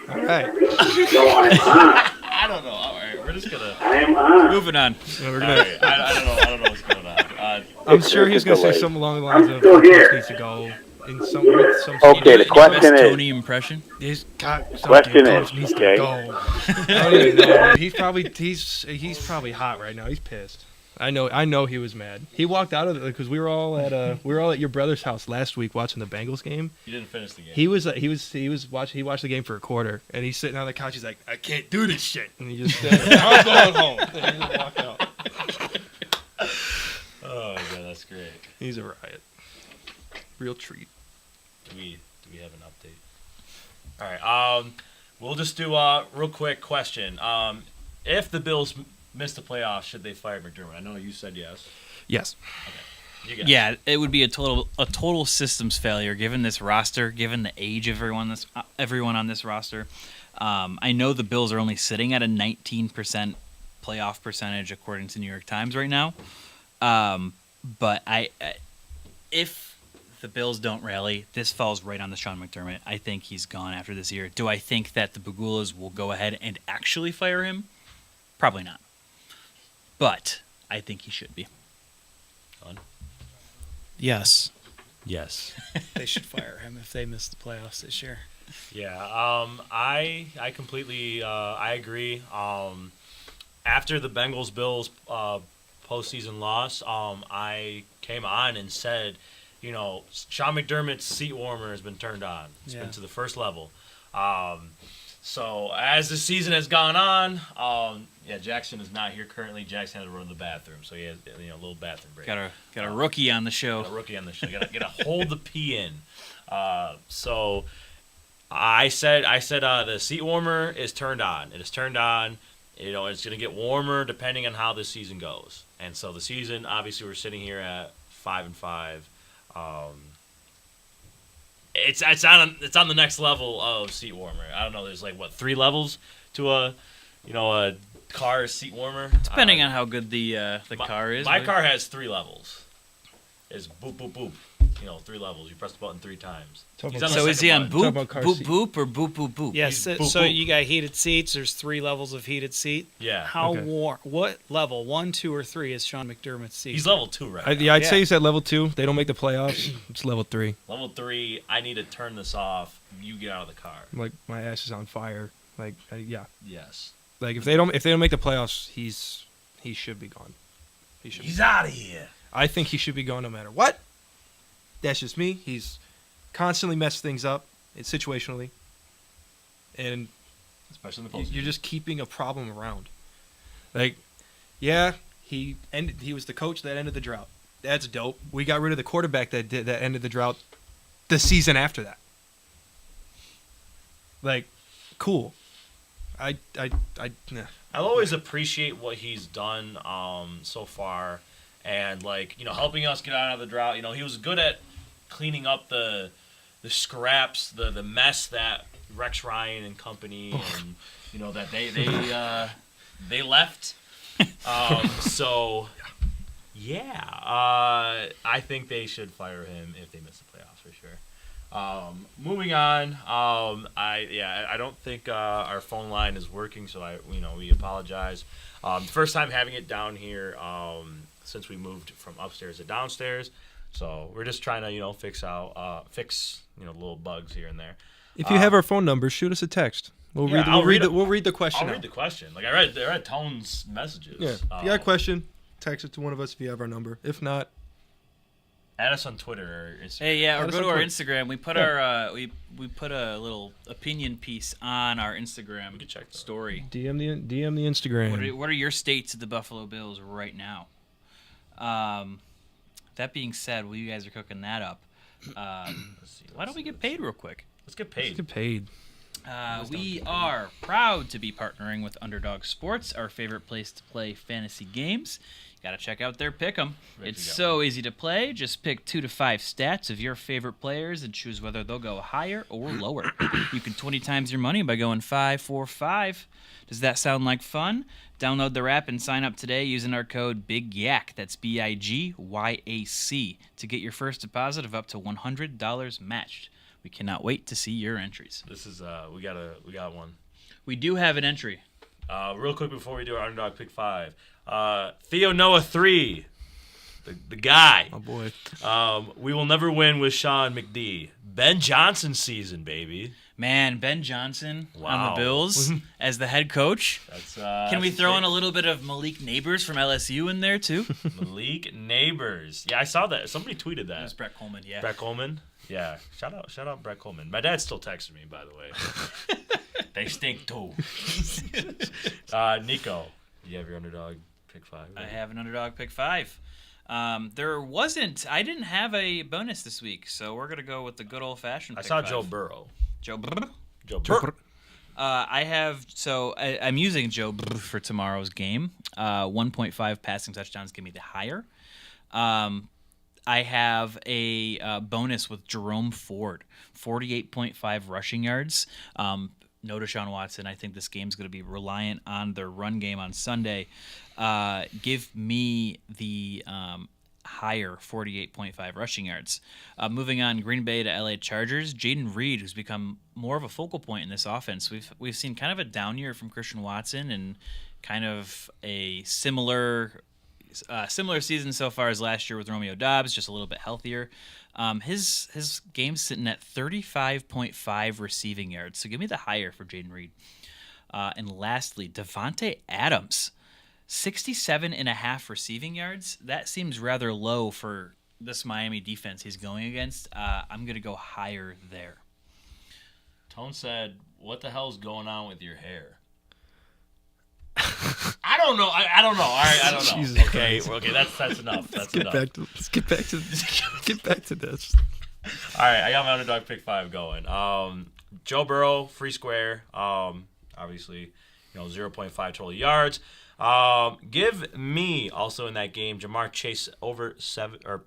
All right. I don't know. All right, we're just gonna. I am on. Moving on. So we're All gonna, right, I don't know. I don't know what's going on. I'm sure he's going to say delay. something along the lines I'm of still here. Coach needs to go in some with some. Okay, the Best question is, Tony impression. He's got Question Coach is, needs okay. to go. I don't even know. Dude. He's probably hot right now. He's pissed. I know he was mad. He walked out of it because we were all at your brother's house last week watching the Bengals game. You didn't finish the game. He watched the game for a quarter and he's sitting on the couch. He's like, I can't do this shit, and he just said, I'm going home. And he just walked out. Oh my god, that's great. He's a riot. Real treat. Do we have an update? All right. We'll just do a real quick question. If the Bills miss the playoffs, should they fire McDermott? I know you said yes. Yes. You guys. Yeah, it would be a total systems failure given this roster, given the age of everyone on this roster. I know the Bills are only sitting at a 19% playoff percentage according to New York Times right now. But if the Bills don't rally, this falls right on the Sean McDermott. I think he's gone after this year. Do I think that the Bagulas will go ahead and actually fire him? Probably not. But I think he should be. Yes, Yes. they should fire him if they miss the playoffs this year. Yeah. I completely I agree. After the Bengals Bills postseason loss, I came on and said, Sean McDermott's seat warmer has been turned on. It's been to the first level. So as the season has gone on, Jackson is not here currently. Jackson had to run to the bathroom, so he has a little bathroom break. Got a rookie on the show. Got a rookie on the show. Got to hold the pee in. So I said the seat warmer is turned on. It is turned on. It's going to get warmer depending on how this season goes. And so the season, obviously, we're sitting here at 5-5. It's on the next level of seat warmer. I don't know. There's 3 levels to a car seat warmer. Depending on how good the car is. My car has 3 levels. It's boop boop boop. 3 levels. You press the button 3 times. So is he on Talk boop, about car boop, seat. boop, or boop, boop, boop? Yes, He's so boop. you got heated seats. There's 3 levels of heated seat. Yeah. How Okay. warm? What level? 1, 2, or 3 is Sean McDermott's seat? He's level 2 right now. I'd say he's at level 2. They don't make the playoffs. It's level 3. Level 3, I need to turn this off. You get out of the car. Like my ass is on fire. Yes. Like if they don't make the playoffs, he should be gone. He's out of here. I think he should be gone no matter what. That's just me. He's constantly messed things up. It's situationally, and Especially in the postseason. you're just keeping a problem around. He was the coach that ended the drought. That's dope. We got rid of the quarterback that ended the drought the season after that. Cool. I'll always appreciate what he's done so far, and helping us get out of the drought. He was good at cleaning up the scraps, the mess that Rex Ryan and company, and that they left. So I think they should fire him if they miss the playoffs for sure. Moving on, I don't think our phone line is working, so we apologize. First time having it down here since we moved from upstairs to downstairs, So we're just trying to fix little bugs here and there. If you have our phone number, shoot us a text. We'll read the question. I'll read the question. Like I read Tone's messages. Yeah. If you got a question, text it to one of us if you have our number. If not, add us on Twitter or Instagram. Hey, yeah, or Add us go on to our Twitter. Instagram. We put our we put a little opinion piece on our Instagram We can check that. story. DM the Instagram. What are your states of the Buffalo Bills right now? That being said, while you guys are cooking that up, why don't we get paid real quick? Let's get Let's paid. get paid. We are proud to be partnering with Underdog Sports, our favorite place to play fantasy games. You got to check out their Pick'em. It's so easy to play. Just pick 2 to 5 stats of your favorite players and choose whether they'll go higher or lower. You can 20 times your money by going 5-4-5. Does that sound like fun? Download their app and sign up today using our code BIGYAC. That's BIGYAC to get your first deposit of up to $100 matched. We cannot wait to see your entries. This is we got one. We do have an entry. Real quick before we do our underdog pick 5. Theo Noah 3. The guy. Oh boy. We will never win with Sean McD. Ben Johnson season, baby. Man, Ben Johnson on Wow. the Bills as the head coach. That's Can we throw in a little bit of Malik Neighbors from LSU in there too? Malik Neighbors. Yeah, I saw that. Somebody tweeted That was that. Brett Coleman, yeah. Brett Coleman. Yeah. Shout out Brett Coleman. My dad still texted me, by the way. They stink too. Nico, you have your underdog pick 5. I have an underdog pick 5. I didn't have a bonus this week, so we're going to go with the good old fashioned I pick saw 5. Joe Burrow. Joe Burrow? Joe Burrow. I'm using Joe Burrow for tomorrow's game. 1.5 passing touchdowns give me the higher. I have a bonus with Jerome Ford, 48.5 rushing yards. No Deshaun Watson. I think this game's going to be reliant on their run game on Sunday. Give me the higher 48.5 rushing yards. Moving on, Green Bay to LA Chargers. Jaden Reed, who's become more of a focal point in this offense. We've seen kind of a down year from Christian Watson and kind of a similar season so far as last year with Romeo Doubs, just a little bit healthier. His game's sitting at 35.5 receiving yards, so give me the higher for Jaden Reed. And lastly, Devontae Adams, 67.5 receiving yards. That seems rather low for this Miami defense he's going against. I'm going to go higher there. Tone said, "What the hell's going on with your hair?" I don't know. I don't know. All right, I don't know. Jesus Okay, Christ. okay, that's enough. That's enough. Let's get back to this. All right, I got my underdog pick 5 going. Joe Burrow, free square. Obviously, 0.5 total yards. Give me also in that game Jamar Chase over 7 or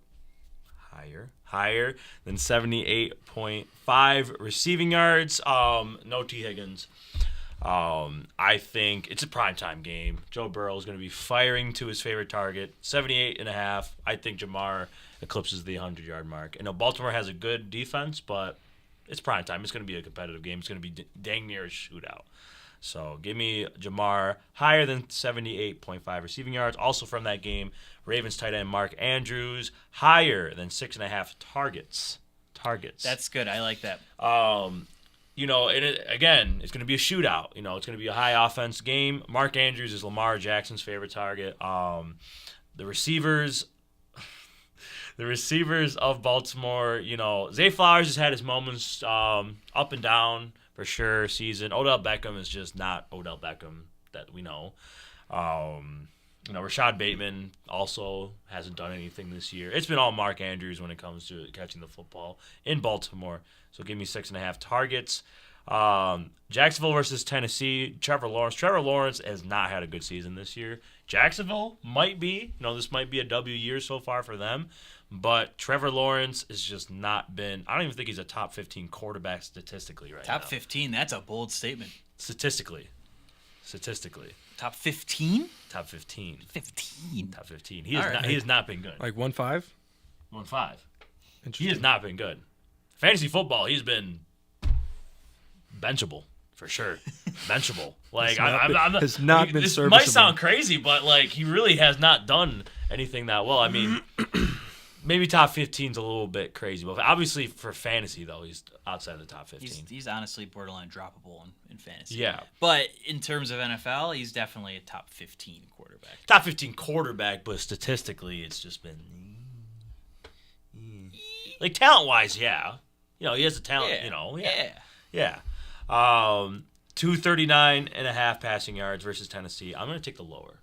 higher than 78.5 receiving yards. No T Higgins. I think it's a primetime game. Joe Burrow is going to be firing to his favorite target, 78.5. I think Jamar eclipses the 100-yard mark. I know Baltimore has a good defense, but it's primetime. It's going to be a competitive game. It's going to be dang near a shootout. So give me Jamar higher than 78.5 receiving yards. Also from that game, Ravens tight end Mark Andrews higher than 6.5 targets. That's good. I like that. Again, it's going to be a shootout. It's going to be a high offense game. Mark Andrews is Lamar Jackson's favorite target. The receivers of Baltimore, Zay Flowers has had his moments up and down for sure season. Odell Beckham is just not Odell Beckham that we know. Rashad Bateman also hasn't done anything this year. It's been all Mark Andrews when it comes to catching the football in Baltimore. So give me 6.5 targets. Jacksonville versus Tennessee. Trevor Lawrence has not had a good season this year. Jacksonville might be. This might be a W year so far for them. But Trevor Lawrence has just not been. I don't even think he's a top 15 quarterback statistically right now. Top 15, that's a bold statement. Statistically. Top 15? Top 15. 15. Top 15. He has not been good. Like 1-5. 1-5. He Interesting. has not been good. Fantasy football, he's been benchable for sure. Benchable. Like has not been This serviceable. might sound crazy, but he really has not done anything that well. I mean, maybe top 15's a little bit crazy, but obviously for fantasy though, he's outside of the top 15. He's honestly borderline droppable in fantasy. Yeah. But in terms of NFL, he's definitely a top 15 quarterback. Top 15 quarterback, but statistically, it's just been like talent-wise, yeah. You know, he has the talent. Yeah. You know, Yeah. 239.5 passing yards versus Tennessee. I'm going to take the lower.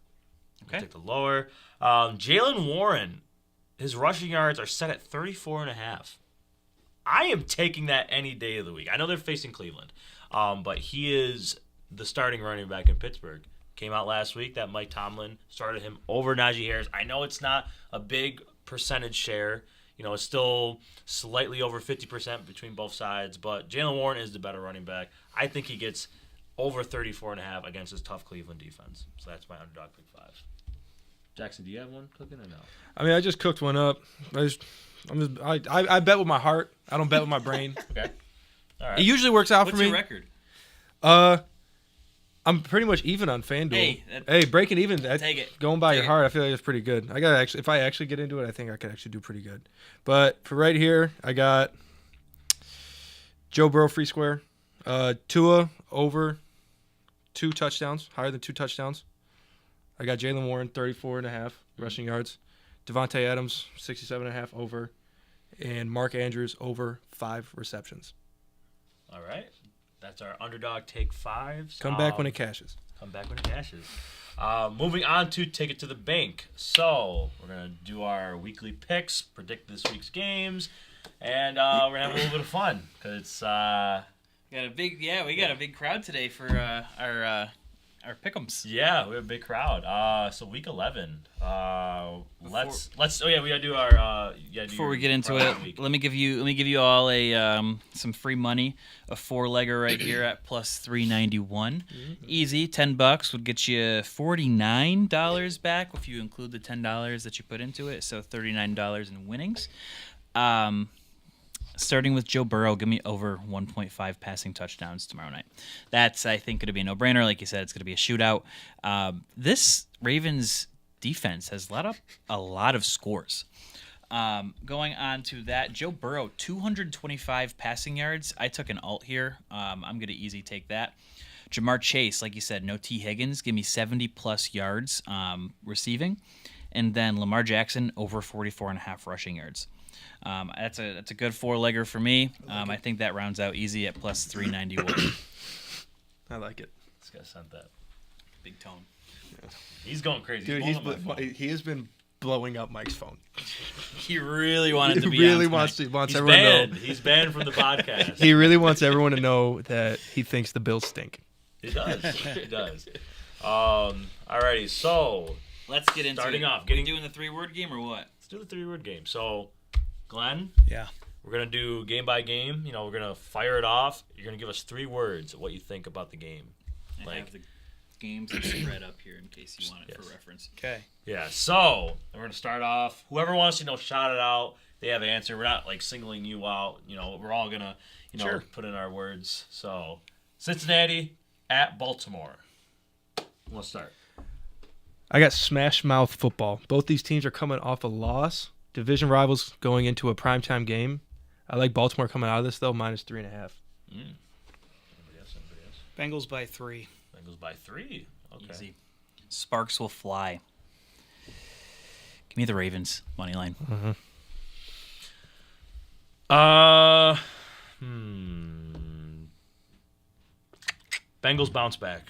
Okay. Take the lower. Jalen Warren, his rushing yards are set at 34.5. I am taking that any day of the week. I know they're facing Cleveland, but he is the starting running back in Pittsburgh. Came out last week that Mike Tomlin started him over Najee Harris. I know it's not a big percentage share. You know, it's still slightly over 50% between both sides, but Jalen Warren is the better running back. I think he gets over 34.5 against his tough Cleveland defense. So that's my underdog pick 5. Jackson, do you have one cooking or no? I mean, I just cooked one up. I bet with my heart. I don't bet with my brain. Okay. All right. It usually works out What's for me. your record? I'm pretty much even on FanDuel. Hey, breaking even. Take it. Going by Take your it. heart, I feel like it's pretty good. I gotta actually, if I actually get into it, I think I could actually do pretty good. But for right here, I got Joe Burrow free square, Tua over 2 touchdowns, higher than 2 touchdowns. I got Jalen Warren 34.5 rushing yards, Devontae Adams 67.5 over, and Mark Andrews over 5 receptions. All right. That's our underdog take 5s. Come back when it cashes. Come back when it cashes. Moving on to Take It to the Bank. So we're going to do our weekly picks, predict this week's games, and we're going to have a little bit of fun because it's We got a big crowd today for our pick'ems. yeah, we have a big crowd. So week 11. Let's we got to do our Before we get into it, let me give you all a some free money. A 4-legger right here at plus 391. Easy, $10 would get you $49 back if you include the $10 that you put into it. So $39 in winnings. Starting with Joe Burrow, give me over 1.5 passing touchdowns tomorrow night. That's, I think, going to be a no-brainer. Like you said, it's going to be a shootout. This Ravens defense has let up a lot of scores. Going on to that, Joe Burrow, 225 passing yards. I took an alt here. I'm going to easy take that. Jamar Chase, like you said, no T. Higgins. Give me 70-plus yards receiving. And then Lamar Jackson, over 44.5 rushing yards. That's a good 4-legger for me. I think that rounds out easy at plus 391. I like it. This guy sent that. Big tone. He's going crazy. Dude, He's blowing up my phone. he has been blowing up Mike's phone. He really wanted to be really on wants tonight. He's everyone to banned. know. He's banned from the podcast. He really wants everyone to know that he thinks the Bills stink. He does. He does. Alrighty, so Let's get into starting it. off, Are we doing the 3-word game or what? let's do the 3-word game. So, Glenn, Yeah. we're gonna do game by game. You know, we're gonna fire it off. You're gonna give us 3 words of what you think about the game. I Like- have the games spread up here in case you want it for Yes. reference. Okay. Yeah. So we're gonna start off. Whoever wants to shout it out. They have an answer. We're not like singling you out. You know, we're all gonna Sure. put in our words. So Cincinnati at Baltimore. We'll start. I got smash mouth football. Both these teams are coming off a loss. Division rivals going into a primetime game. I like Baltimore coming out of this, though, minus 3.5. Anybody else? Bengals by 3. Bengals by 3. Okay. Easy. Sparks will fly. Give me the Ravens money line. Bengals bounce back.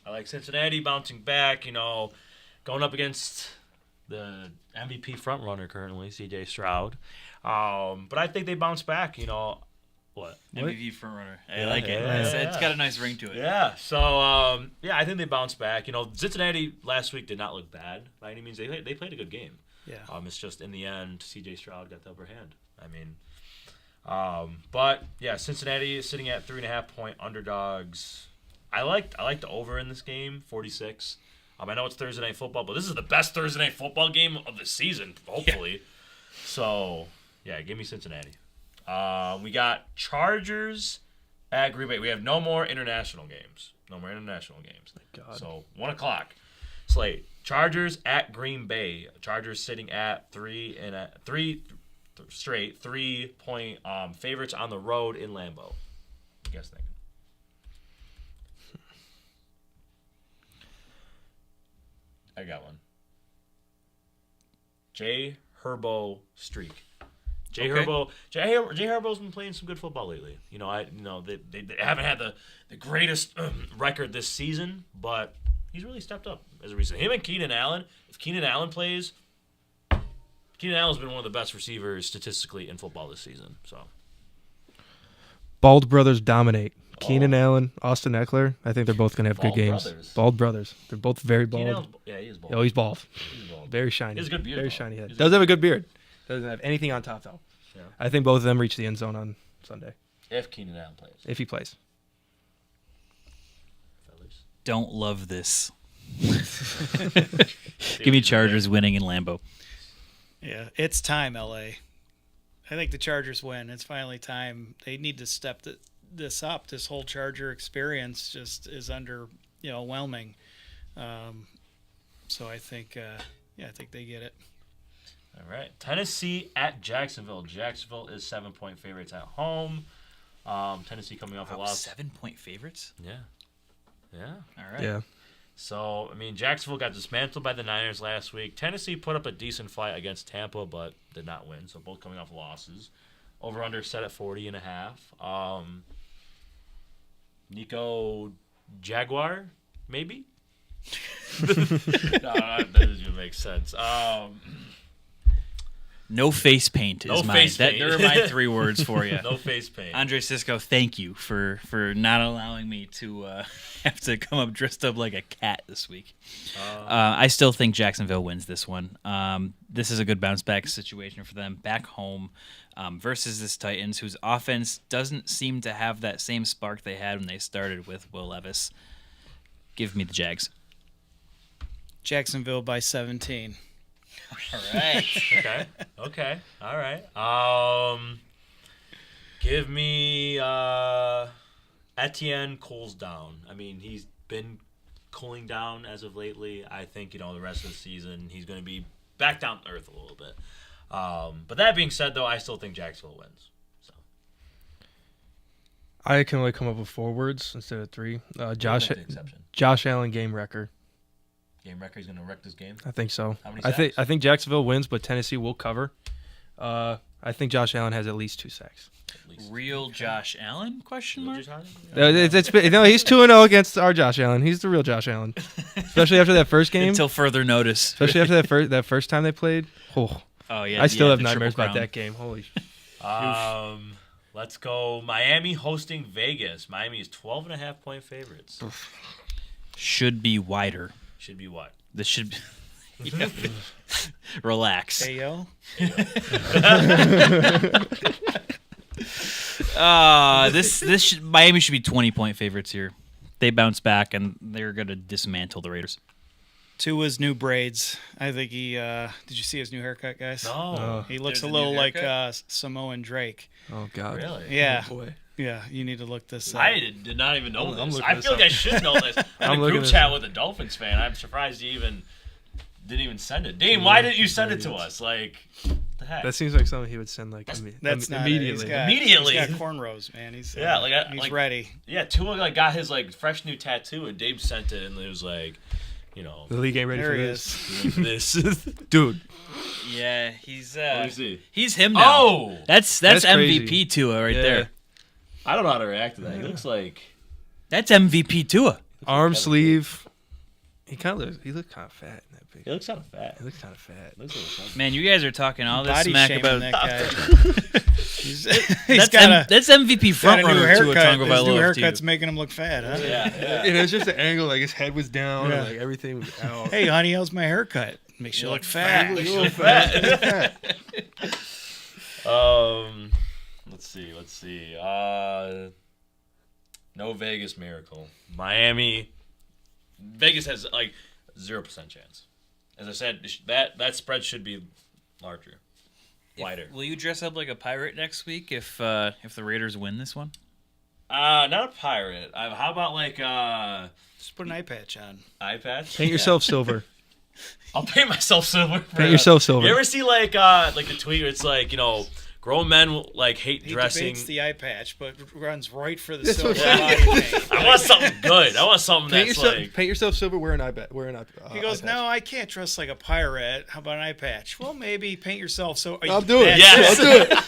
I like Cincinnati bouncing back, going up against the MVP frontrunner currently, CJ Stroud. But I think they bounce back, What? MVP frontrunner. I Yeah, like it. yeah, It's got a nice ring to it. Yeah, so, I think they bounce back. Cincinnati last week did not look bad by any means. They played a good game. Yeah. It's just in the end, CJ Stroud got the upper hand. But yeah, Cincinnati is sitting at 3.5-point underdogs. I like the over in this game, 46. I know it's Thursday Night Football, but this is the best Thursday Night Football game of the season, hopefully. Yeah. So yeah, give me Cincinnati. We got Chargers at Green Bay. We have no more international games. Thank God. So 1:00 slate. Chargers at Green Bay. Chargers sitting at 3 straight 3-point favorites on the road in Lambeau. What you guys think? I got one. Jay Herbo streak. Jay Herbo's been playing some good football lately. They haven't had the greatest record this season, but he's really stepped up as a recent. Him and Keenan Allen. If Keenan Allen plays, Keenan Allen's been one of the best receivers statistically in football this season. So, Bald brothers dominate. Keenan Allen, Austin Eckler. I think they're both going to have good games. Brothers. Bald brothers. They're both very bald. He is bald. Oh, he's bald. He's bald. Very shiny. He has a good beard. Very though. shiny head. He's Does have a good beard. Doesn't have anything on top, though. Yeah. I think both of them reach the end zone on Sunday. If Keenan Allen plays. If he plays. Fellas. Don't love this. Give me Chargers winning in Lambeau. Yeah, it's time, LA. I think the Chargers win. It's finally time. They need to step this up. This whole Charger experience just is overwhelming. So I think, I think they get it. All right. Tennessee at Jacksonville. Jacksonville is 7-point favorites at home. Tennessee coming off a loss. 7-point favorites? Yeah. All right. Yeah. So, Jacksonville got dismantled by the Niners last week. Tennessee put up a decent fight against Tampa, but did not win. So, both coming off losses. Over-under set at 40.5. Nico Jaguar, maybe? No, that doesn't even make sense. No face paint is No mine. face paint. There are my 3 words for you. No face paint. Andre Sisco, thank you for not allowing me to have to come up dressed up like a cat this week. I still think Jacksonville wins this one. This is a good bounce back situation for them back home versus this Titans, whose offense doesn't seem to have that same spark they had when they started with Will Levis. Give me the Jags. Jacksonville by 17. All right. Okay. All right. Give me Etienne cools down. He's been cooling down as of lately. I think, the rest of the season he's going to be back down to earth a little bit. But that being said, though, I still think Jacksonville wins. So. I can only come up with 4 words instead of 3. Josh Allen game wrecker. Game wrecker, he's going to wreck this game? I think so. How many I sacks? think Jacksonville wins, but Tennessee will cover. I think Josh Allen has at least 2 sacks. At least. Real Josh Allen? Question mark. He's 2-0 against our Josh Allen. He's the real Josh Allen, especially after that first game. Until further notice. Especially after that first time they played. Oh yeah. I still have the nightmares Triple about Crown. that game. Holy. Let's go Miami hosting Vegas. Miami is 12.5-point favorites. Should be wider. Should be what? This should be. Yeah. Relax. Hey, yo. Miami should be 20-point favorites here. They bounce back and they're going to dismantle the Raiders. Tua's new braids. I think he. Did you see his new haircut, guys? No. He looks There's a a little new like haircut? Samoan Drake. Oh God. Really? Yeah. Oh, boy. Yeah, you need to look this up. I did not even know I'm this. looking I this feel like up. I should know this. I'm in I'm a looking group this chat up. with a Dolphins fan. I'm surprised you didn't even send it. Dean, why didn't you send it to us? Like, what the heck? That seems like something he would send That's not immediately. Immediately. He's got cornrows, man. He's Yeah, he's ready. Yeah, Tua got his fresh new tattoo, and Dave sent it, and it was like, The league ain't ready There for he this. is. Dude. Yeah, he's Let me see. he's him now. Oh, That's That's MVP crazy. Tua right Yeah. there. I don't know how to react to that. He looks like That's MVP Tua. Arm sleeve. He looked kind of fat in that he picture. looks kind of fat. He looks kind of fat. Looks like a chubby. Man, you guys are talking all this Body smack shaming about that guy. he's that's MVP got front a new runner to a haircut. Tagovailoa His new of haircut's Tua. making him look fat, huh? Yeah. And it was just the angle, like his head was down, Yeah. and everything was out. Hey, honey, how's my haircut? Makes you look fat. You look fat. Let's see. No Vegas miracle. Vegas has 0% chance. As I said, that spread should be larger, wider. Will you dress up like a pirate next week if the Raiders win this one? Not a pirate. How about Just put an eye patch on. eye patch? Paint yourself silver. I'll paint myself silver. Paint yourself silver. You ever see like the tweet where it's like, grown men like hate He dressing. debates the eye patch, but runs right for the That's silver what- body paint. I want something good. I want something that's like. Paint yourself silver. Wear an eye patch. He goes, no, I can't dress like a pirate. How about an eye patch? Well, maybe paint yourself so. I'll do it. Yes. I'll do it.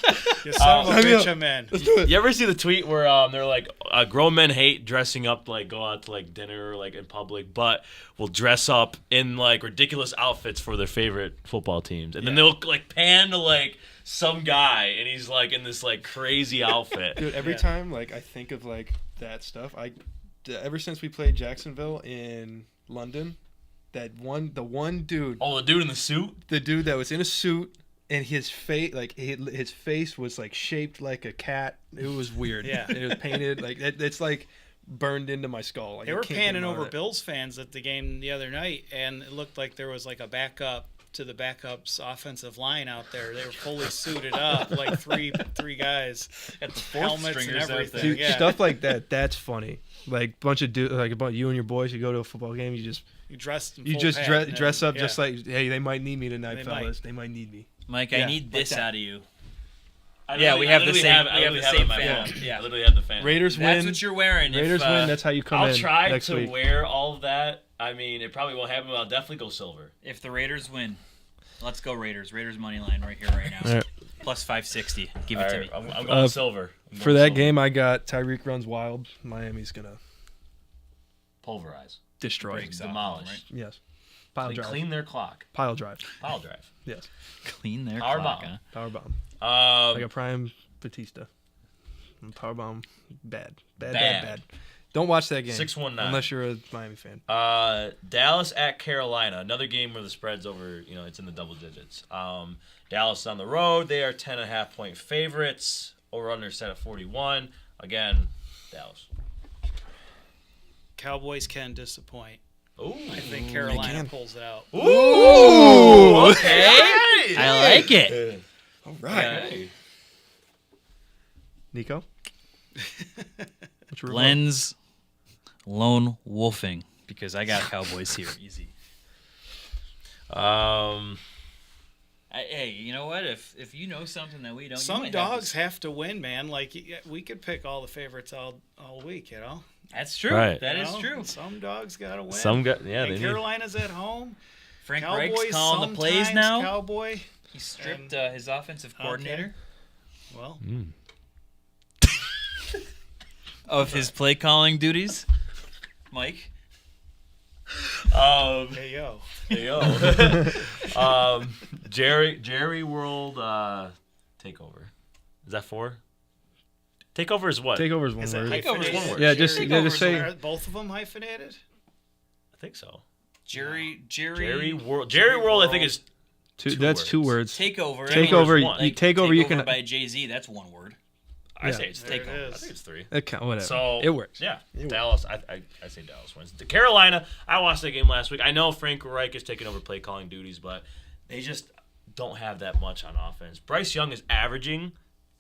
You son of a Sign me bitch, up. I'm in. Let's do it. You ever see the tweet where they're like, grown men hate dressing up to like go out to like dinner or like in public, but will dress up in like ridiculous outfits for their favorite football teams, and then they'll like pan to like some guy, and he's like in this like crazy outfit. Dude, every time like I think of like that stuff, ever since we played Jacksonville in London, the one dude, Oh, the dude in the suit. the dude that was in a suit and his face, like his face was like shaped like a cat. It was weird. Yeah. And it was painted like it's like burned into my skull. Like, They I were can't get panning him out of over it. Bills fans at the game the other night, and it looked like there was like a backup to the backup's offensive line out there. They were fully suited up, like three guys, At the helmets and everything. Dude, Yeah, stuff like that. That's funny. Like bunch of about you and your boys. You go to a football game. You just dress up just like, hey, they might need me tonight, They fellas. They might need me. Mike, Yeah, I need like this that. out of you. I Yeah, literally- we have I the literally same- I we have literally the it same in my fan. phone. Yeah. I literally have the fan. Raiders That's win. what you're wearing. Raiders if, win. That's how you come I'll in try next to week. wear all of that. I mean, it probably won't happen, but I'll definitely go silver. If the Raiders win, let's go Raiders. Raiders money line right here, right now. All right. Plus 560. Give All it to right, me. I'm going silver. I'm For going that silver. game, I got Tyreek runs wild. Miami's gonna Pulverize, destroy. Breaks off, demolish, right? Yes. Pile drive. clean their clock, Pile drive. pile drive. Yes. Clean their Power clock, bomb. huh? Power bomb. Like a prime Batista. Power bomb. Bad. Bad. Don't watch that game. 619. Unless you're a Miami fan. Dallas at Carolina, another game where the spread's over. It's in the double digits. Dallas on the road. They are 10.5 point favorites. Over under set at 41. Again, Dallas. Cowboys can disappoint. Ooh. I think Carolina pulls it out. Ooh. Okay. I like it. All right. Okay. Nico? What's your Glenn's lone wolfing because I got Cowboys here. Easy. Hey, you know what? If you know something that we don't, you Some might dogs have to win, man. Like we could pick all the favorites all week, That's true. Right. That You is know? true. Some dogs gotta win. Some got And they need. Carolina's at home. Frank Cowboys Reich's calling the plays sometimes now. Cowboy. He stripped his offensive coordinator Well, of his play calling duties. Mike. hey yo. There you go. Jerry World Takeover. Is that 4? Takeover is what? Takeover is one Is it word. hyphenated? One word. Yeah, just Takeovers say- are both of them hyphenated? I think so. Jerry World. Jerry World. I think is That's two words. Takeover. Takeover. one. You takeover. You can. by Jay-Z. That's one word. I say it's There it takeover. I is. think it's 3. Whatever. So it works. Yeah, It Dallas. I say Dallas wins. The Carolina. I watched that game last week. I know Frank Reich is taking over play calling duties, but they just don't have that much on offense. Bryce Young is averaging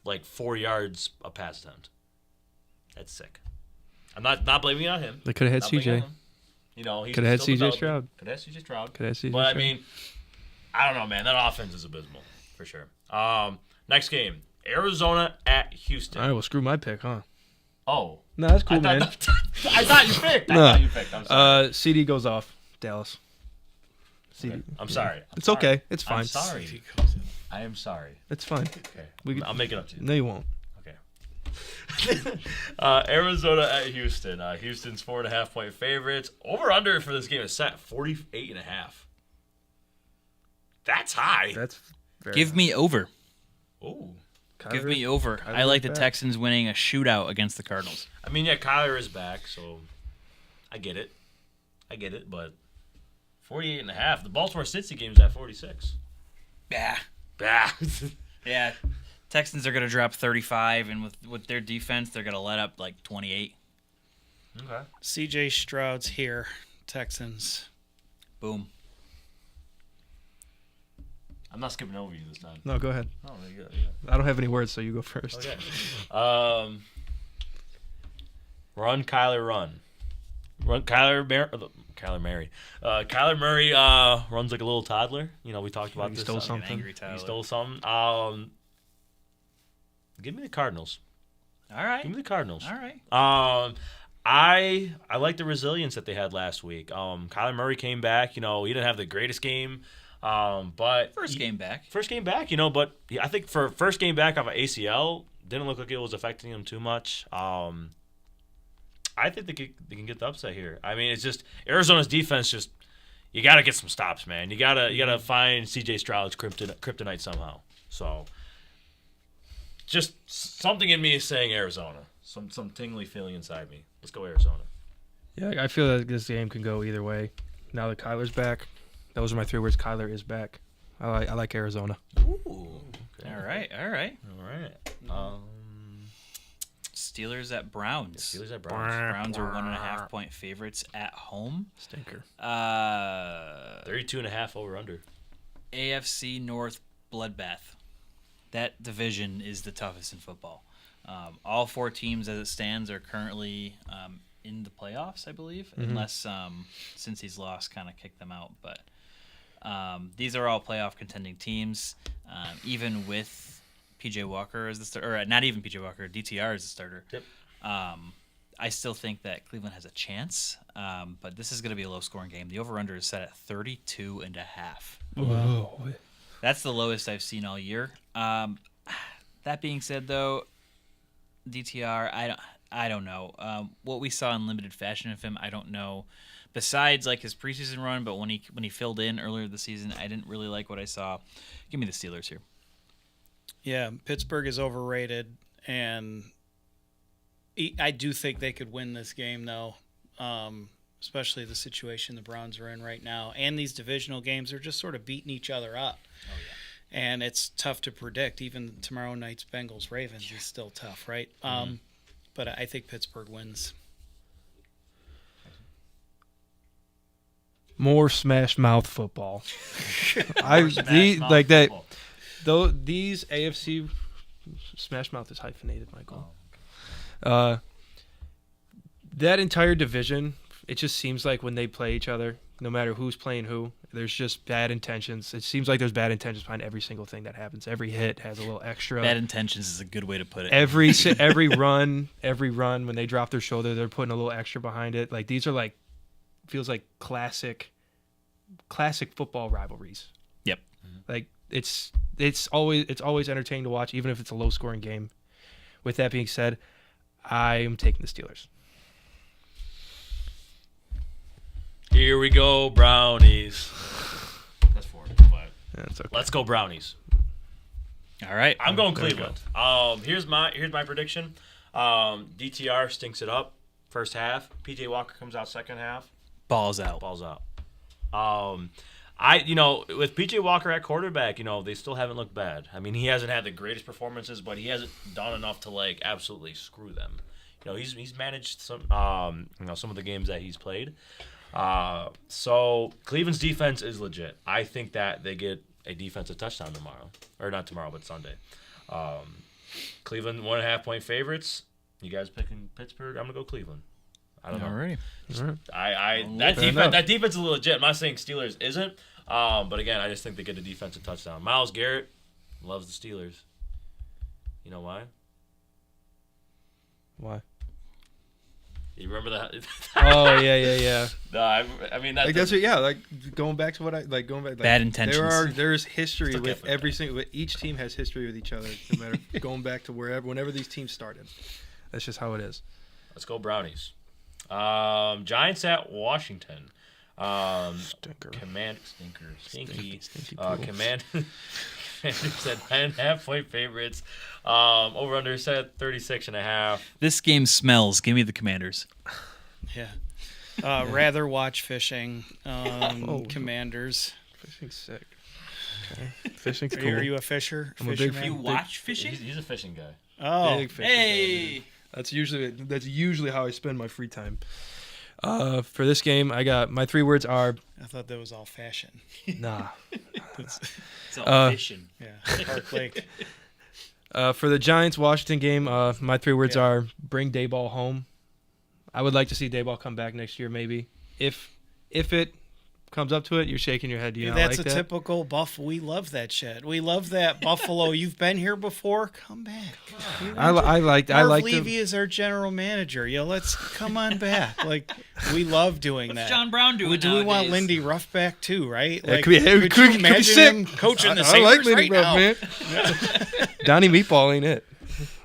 like 4 yards a pass attempt. That's sick. I'm not blaming it on him. They could have had Not blaming it on CJ. him. He's Could have had still CJ developing. Stroud. Could have had CJ Stroud. Could have had CJ But I Stroud. mean, I don't know, man. That offense is abysmal for sure. Next game, Arizona at Houston. All right. Well, screw my pick, huh? Oh, No, that's cool, man. I thought you picked. I'm sorry. CD goes off. Dallas. CD. I'm sorry. It's okay. It's fine. I'm sorry. I am sorry. It's fine. Okay. I'll make it up to you. No, you won't. Okay. Arizona at Houston. Houston's 4.5 point favorites. Over under for this game is set 48.5. That's high. That's very Give me over. Ooh. Give me over. Kyler I like is the back. Texans winning a shootout against the Cardinals. I mean, yeah, Kyler is back, so I get it. But 48.5. The Baltimore Cincy game is at 46. Yeah. Bah. Yeah. Texans are going to drop 35, and with their defense, they're going to let up like 28. Okay. CJ Stroud's here. Texans. Boom. I'm not skipping over you this time. No, go ahead. Oh, there you go. I don't have any words, so you go first. Okay. Run, Kyler, run. Kyler Murray runs like a little toddler. You know, we talked about He this. stole An something. angry Tyler. He stole something. Give me the Cardinals. All right. Give me the Cardinals. All right. I like the resilience that they had last week. Kyler Murray came back. You know, he didn't have the greatest game, but First game back. You know, but I think for first game back off of ACL, didn't look like it was affecting him too much. I think they can get the upset here. I mean, it's just Arizona's defense. Just you got to get some stops, man. You gotta find C.J. Stroud's kryptonite somehow. So, just something in me is saying Arizona. Some tingly feeling inside me. Let's go Arizona. Yeah, I feel that this game can go either way. Now that Kyler's back, those are my 3 words. Kyler is back. I like Arizona. Ooh. Okay. All right. All right. Steelers at Browns. Steelers at Browns. Browns are 1.5 point favorites at home. Stinker. 32.5 over under. AFC North bloodbath. That division is the toughest in football. All 4 teams, as it stands, are currently in the playoffs, I believe, unless Cincy's loss kind of kicked them out. But these are all playoff contending teams, even with PJ Walker as the starter, or not even PJ Walker, DTR as the starter. Yep. I still think that Cleveland has a chance, but this is going to be a low-scoring game. The over/under is set at 32.5. Whoa. That's the lowest I've seen all year. That being said, though, DTR, I don't know. What we saw in limited fashion of him, I don't know. Besides like his preseason run, but when he filled in earlier this season, I didn't really like what I saw. Give me the Steelers here. Yeah, Pittsburgh is overrated, and I do think they could win this game, though, especially the situation the Browns are in right now. And these divisional games are just sort of beating each other up. Oh, yeah. And it's tough to predict. Even tomorrow night's Bengals-Ravens is still tough, right? But I think Pittsburgh wins. More smash mouth football. Smash mouth like that. football. Though these AFC smash mouth is hyphenated, Michael. That entire division, it just seems like when they play each other, no matter who's playing who, there's just bad intentions. It seems like there's bad intentions behind every single thing that happens. Every hit has a little extra. Bad intentions is a good way to put it. Every run, when they drop their shoulder, they're putting a little extra behind it. Like these are like feels like classic football rivalries. Yep. Like it's always entertaining to watch, even if it's a low scoring game. With that being said, I am taking the Steelers. Here we go, Brownies. That's 4, but That's okay. let's go Brownies. All right. I'm going There you Cleveland. Here's my prediction. DTR stinks it up first half. PJ Walker comes out second half. Balls out. Balls out. With PJ Walker at quarterback, they still haven't looked bad. I mean, he hasn't had the greatest performances, but he hasn't done enough to like absolutely screw them. He's managed some some of the games that he's played. So Cleveland's defense is legit. I think that they get a defensive touchdown tomorrow, or not tomorrow, but Sunday. Cleveland 1.5 point favorites. You guys picking Pittsburgh? I'm gonna go Cleveland. I don't know. All right. That defense is legit. I'm not saying Steelers isn't, but again, I just think they get a defensive touchdown. Myles Garrett loves the Steelers. You know why? Why? You remember that? Oh yeah. No, I mean that's Like that's what, yeah. Like going back to what I like going back. Like, Bad intentions. There's history Still with can't every single. Each team has history with each other. No matter going back to whenever these teams started. That's just how it is. Let's go Brownies. Giants at Washington. Stinker. Stinky. poodles. Commanders at 9.5 point favorites. Over under set 36.5. This game smells. Give me the Commanders. Yeah. Rather watch fishing. Commanders. Fishing's sick. Okay. Fishing's Are cool. you a fisher? I'm a big Fisherman? You watch fishing? He's a fishing guy. Oh, Big fishing guy, Hey. dude. That's usually how I spend my free time. For this game, I got my 3 words are I thought that was all fashion. nah. It's all fishing. Yeah, Park Lake. For the Giants Washington game, my 3 words are bring Dayball home. I would like to see Dayball come back next year, maybe. If it comes up to it, you're shaking your head. Do you not That's like a that? typical Buffalo. We love that shit. We love that Buffalo. You've been here before. Come back. I like Marv the Levy is our general manager. Let's come on back. Like, we love doing that. John Brown doing Do we want nowadays? Lindy Ruff back too? Right? Yeah, Like, could you imagine sick. him coaching the I Sabres like Lindy right Ruff, now? man. Donnie Meatball ain't it.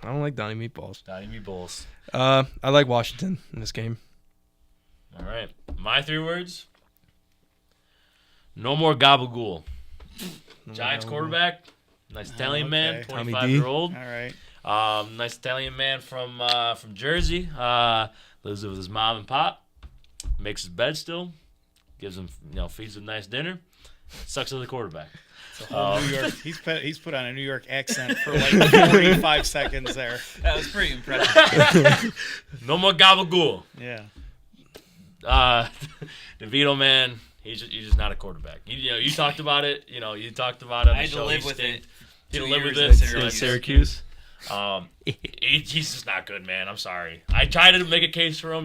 I don't like Donnie Meatballs. Donnie Meatballs. I like Washington in this game. All right. My 3 words. No more gabagool. Giants quarterback. Nice Italian man, okay. Tommy D. 25-year-old. All right. Nice Italian man from Jersey. Lives with his mom and pop. Makes his bed still. Gives him, feeds him nice dinner. Sucks as a quarterback. New York. He's put on a New York accent for like 45 seconds there. That was pretty impressive. No more gabagool. Yeah. DeVito, man, he's just not a quarterback. You talked about it. You talked about it on the I had show. to live He with stayed- it. He had 2 to live with years it. at You're Syracuse. He's just not good, man. I'm sorry. I tried to make a case for him,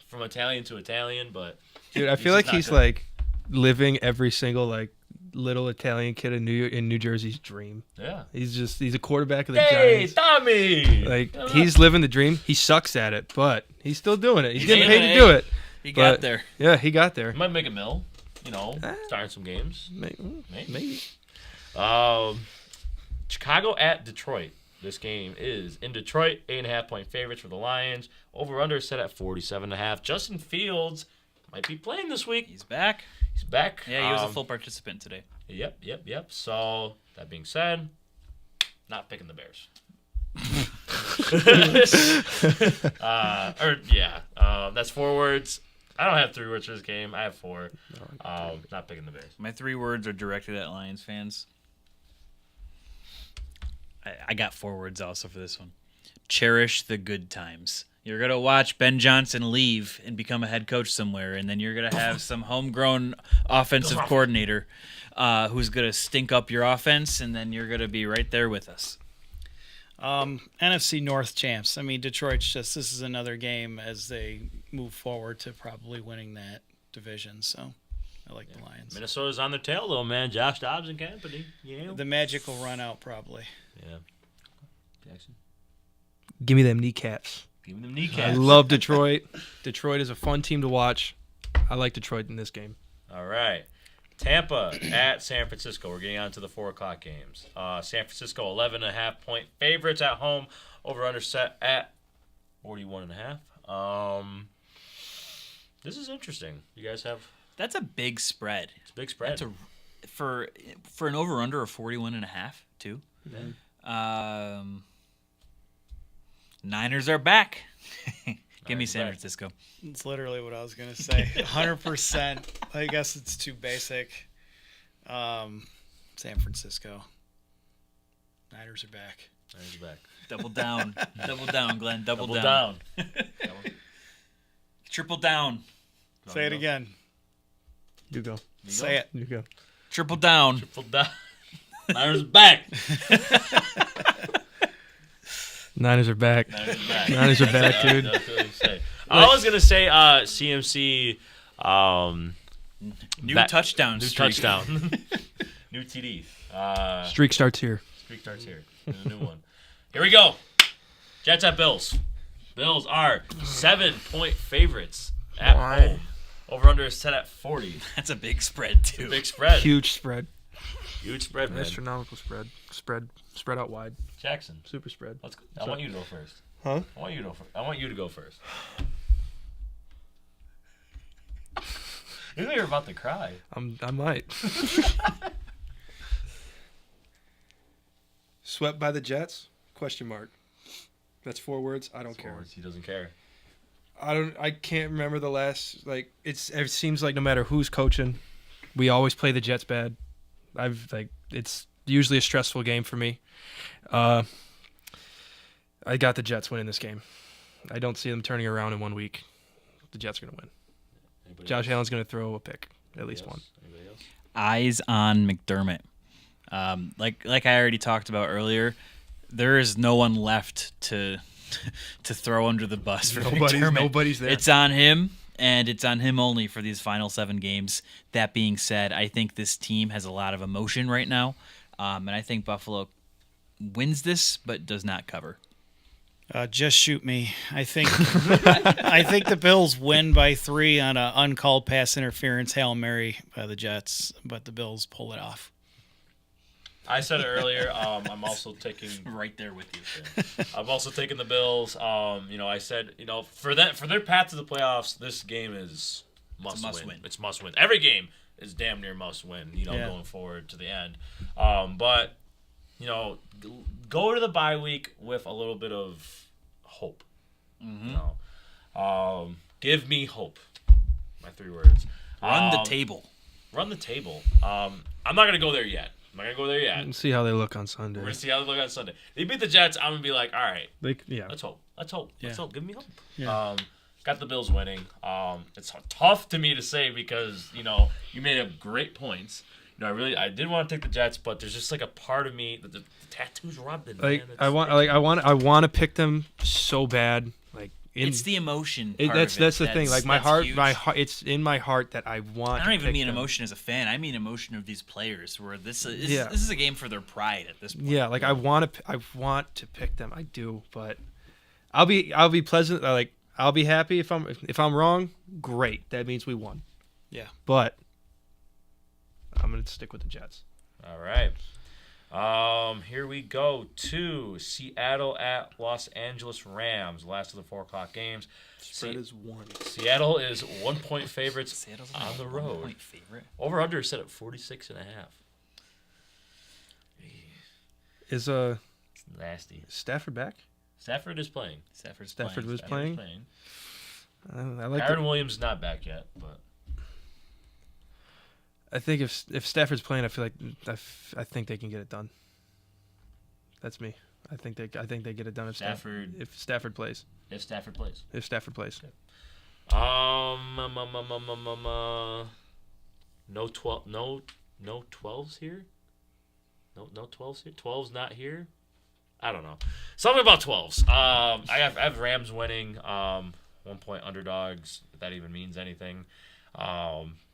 from Italian to Italian, but Dude, I feel just like not he's good. like living every single like little Italian kid in New Jersey's dream. yeah. He's a quarterback of the Hey, Giants. Tommy! Like Shut up. he's living the dream. He sucks at it, but he's still doing it. He's getting made paid it. to do it. He But- got there. Yeah, he got there. He might make a mill, starting some games. Maybe. Chicago at Detroit. This game is in Detroit. 8.5-point favorites for the Lions. Over/under set at 47.5. Justin Fields might be playing this week. He's back. He's back. Yeah, he was a full participant today. Yep. So that being said, not picking the Bears. That's 4 words. I don't have 3 words for this game. I have 4. Not picking the Bears. My 3 words are directed at Lions fans. I got 4 words also for this one. Cherish the good times. You're going to watch Ben Johnson leave and become a head coach somewhere, and then you're going to have some homegrown offensive coordinator who's going to stink up your offense, and then you're going to be right there with us. NFC North champs. I mean, Detroit's this is another game as they move forward to probably winning that division. So I like the Lions. Minnesota's on their tail, though, man. Josh Dobbs and company. The Magic will run out probably. Yeah. Jackson. Give me them kneecaps. Give me them I kneecaps. love Detroit. Detroit is a fun team to watch. I like Detroit in this game. All right. Tampa at San Francisco. We're getting on to the 4 o'clock games. San Francisco, 11.5-point favorites at home. Over/under set at 41.5. This is interesting. You guys have... That's a big spread. It's a big spread. That's for an over/under of 41.5 too. Niners are back. Give me Niners San back. Francisco. It's literally what I was gonna say. 100%. I guess it's too basic. San Francisco. Niners are back. Niners back. Double down. Double down, Glenn. Double down. down. Triple down. Say it again. You go. Say it. You go. Triple down. Triple down. Niners back. Niners are back. Niners back. Niners are back, dude. That's what I'm saying. I was going to say CMC... New Back- touchdown New streak. touchdown. New TD. Streak starts here. Streak starts here. There's a new one. Here we go. Jets at Bills. Bills are 7-point favorites at home. Over/under is set at 40. That's a big spread too. Big spread. Huge spread. Huge spread, man. Astronomical spread. Spread out wide. Jackson, Super spread. let's go. I want you to go first. Huh? I want you to go first. You know you're about to cry. I might. Swept by the Jets? Question mark. That's 4 words. I don't care. Forwards, he doesn't care. I can't remember the last it seems like no matter who's coaching, we always play the Jets bad. It's usually a stressful game for me. I got the Jets winning this game. I don't see them turning around in 1 week. The Jets are going to win. Anybody Josh else? Allen's going to throw a pick, at least Anybody one. else? Anybody else? Eyes on McDermott. Like I already talked about earlier, there is no one left to to throw under the bus for McDermott. Nobody's there. It's on him, and it's on him only for these final 7 games. That being said, I think this team has a lot of emotion right now, and I think Buffalo wins this but does not cover. Just shoot me. I think I think the Bills win by 3 on an uncalled pass interference Hail Mary by the Jets, but the Bills pull it off. I said it earlier. I'm also taking Right there with you. I'm also taking the Bills. I said, for their path to the playoffs, this game is must win. It's must win. Every game is damn near must win. Going forward to the end. But go to the bye week with a little bit of hope. Mm-hmm. Give me hope. My 3 words. Run the table. Run the table. I'm not gonna go there yet. And see how they look on Sunday. We're gonna see how they look on Sunday. They beat the Jets. I'm gonna be like, all right, Yeah. let's hope. Let's hope. Give me hope. Yeah. Got the Bills winning. It's tough to me to say because you made up great points. I did want to take the Jets, but there's just like a part of me that the tattoos rubbing. Like man. I want to pick them so bad. Like It's the emotion. That's the thing. Like my heart, huge. it's in my heart that I want. I don't to even pick mean them. emotion as a fan. I mean emotion of these players. Where this is a game for their pride at this point. Yeah, like I want to pick them. I do, but I'll be pleasant. Like I'll be happy if I'm wrong. Great, that means we won. Yeah. But I'm gonna stick with the Jets. All right. Here we go to Seattle at Los Angeles Rams. Last of the 4:00 games. Spread is 1. Seattle is 1-point favorites Seattle's on the road. 1-point favorite. Over under is set at 46.5. Is It's nasty. Stafford back? Stafford is playing. Stafford Was playing. I like. Aaron Williams is not back yet, but I think if Stafford's playing, I feel like I think they can get it done. That's me. I think they get it done if Stafford plays. If Stafford plays. If Stafford plays. No 12s here. No 12s here. 12's not here. I don't know. Something about 12s. I have Rams winning. 1-point underdogs. If that even means anything.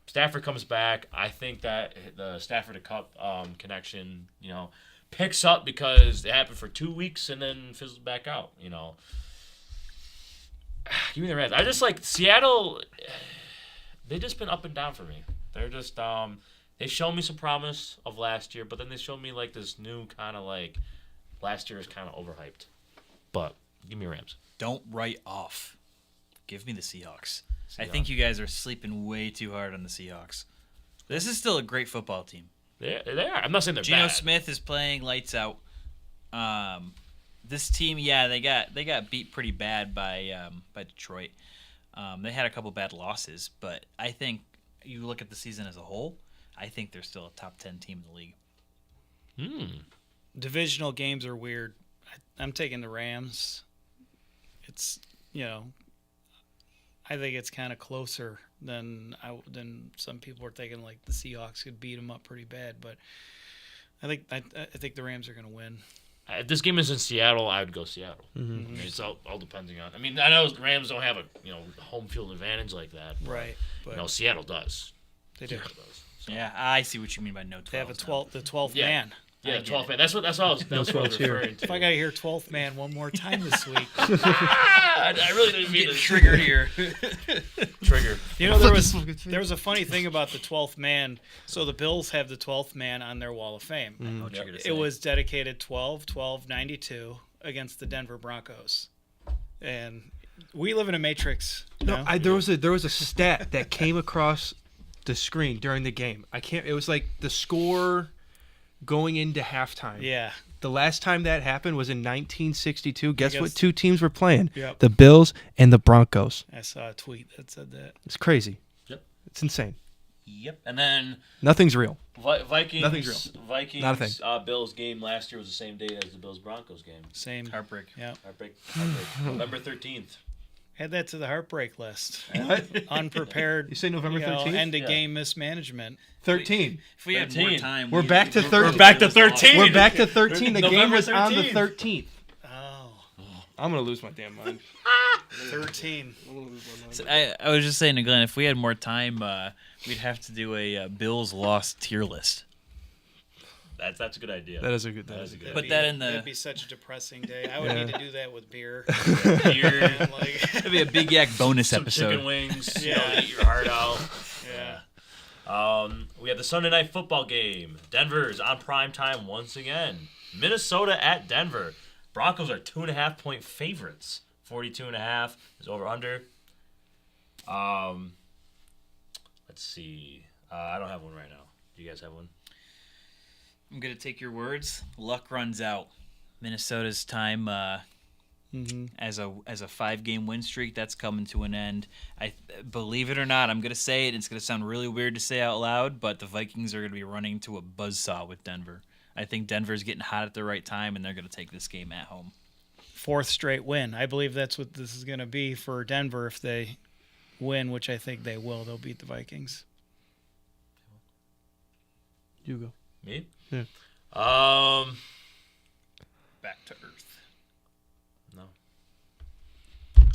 Stafford comes back. I think that the Stafford to Cup connection, picks up because it happened for 2 weeks and then fizzles back out. Give me the Rams. I just like Seattle. They've just been up and down for me. They're just they showed me some promise of last year, but then they showed me like this new kind of like last year is kind of overhyped. But give me Rams. Don't write off. Give me the Seahawks. I think you guys are sleeping way too hard on the Seahawks. This is still a great football team. They are. I'm not saying they're Geno bad. Smith is playing lights out. This team, they got beat pretty bad by Detroit. They had a couple bad losses, but I think you look at the season as a whole, I think they're still a top 10 team in the league. Divisional games are weird. I'm taking the Rams. It's I think it's kind of closer than some people are thinking. Like the Seahawks could beat them up pretty bad, but I think the Rams are going to win. If this game is in Seattle, I would go Seattle. Mm-hmm. It's all depending on. I mean, I know the Rams don't have a home field advantage like that. But, Right. But Seattle does. they do. Seattle does. So. Yeah, I see what you mean by no 12. They have the 12th Yeah. man. Yeah, I get 12th it. man. That's what I was here. referring to. If I got to hear 12th man one more time this week. I really didn't mean to triggered here. trigger. There was a funny thing about the 12th man. So the Bills have the 12th man on their Wall of Fame. I know what you're gonna say. It was dedicated 12-12-92 against the Denver Broncos. And we live in a matrix. No, there was a stat that came across the screen during the game. It was like the score going into halftime. Yeah. The last time that happened was in 1962. Guess what guess- 2 teams were playing? Yep. The Bills and the Broncos. I saw a tweet that said that. It's crazy. Yep. It's insane. Yep. And then Nothing's real. Vikings. Nothing's real. Vikings. Not a thing. Bills game last year was the same day as the Bills Broncos game. Same. Heartbreak. Yeah. Heartbreak. November 13th. Add that to the heartbreak list. What? Unprepared. You say November 13th? End of Yeah. game mismanagement. 13. If we had more 13. time, We're back to 13. We're back to 13. We're back to 13. The game November was on the 13th. 13th. Oh. I'm gonna lose my damn mind. 13. I'm gonna lose my mind. So I was just saying to Glenn, if we had more time, we'd have to do a Bills lost tier list. That's a good idea. That is a good. That is a good. Put that in the- That'd be such a depressing day. I would Yeah. need to do that with beer. Beer. And, like, That'd be a big yak bonus Some episode. chicken wings. Yeah. Eat your heart out. yeah. We have the Sunday night football game. Denver's on prime time once again. Minnesota at Denver. Broncos are 2.5-point favorites. 42.5 is over under. Let's see. I don't have one right now. Do you guys have one? I'm gonna take your words. Luck runs out. Minnesota's time as a 5-game win streak, that's coming to an end. I believe it or not, I'm gonna say it. It's gonna sound really weird to say out loud, but the Vikings are gonna be running to a buzzsaw with Denver. I think Denver's getting hot at the right time, and they're gonna take this game at home. 4th straight win. I believe that's what this is going to be for Denver if they win, which I think they will. They'll beat the Vikings. You go. Me? Yeah. Back to earth. No.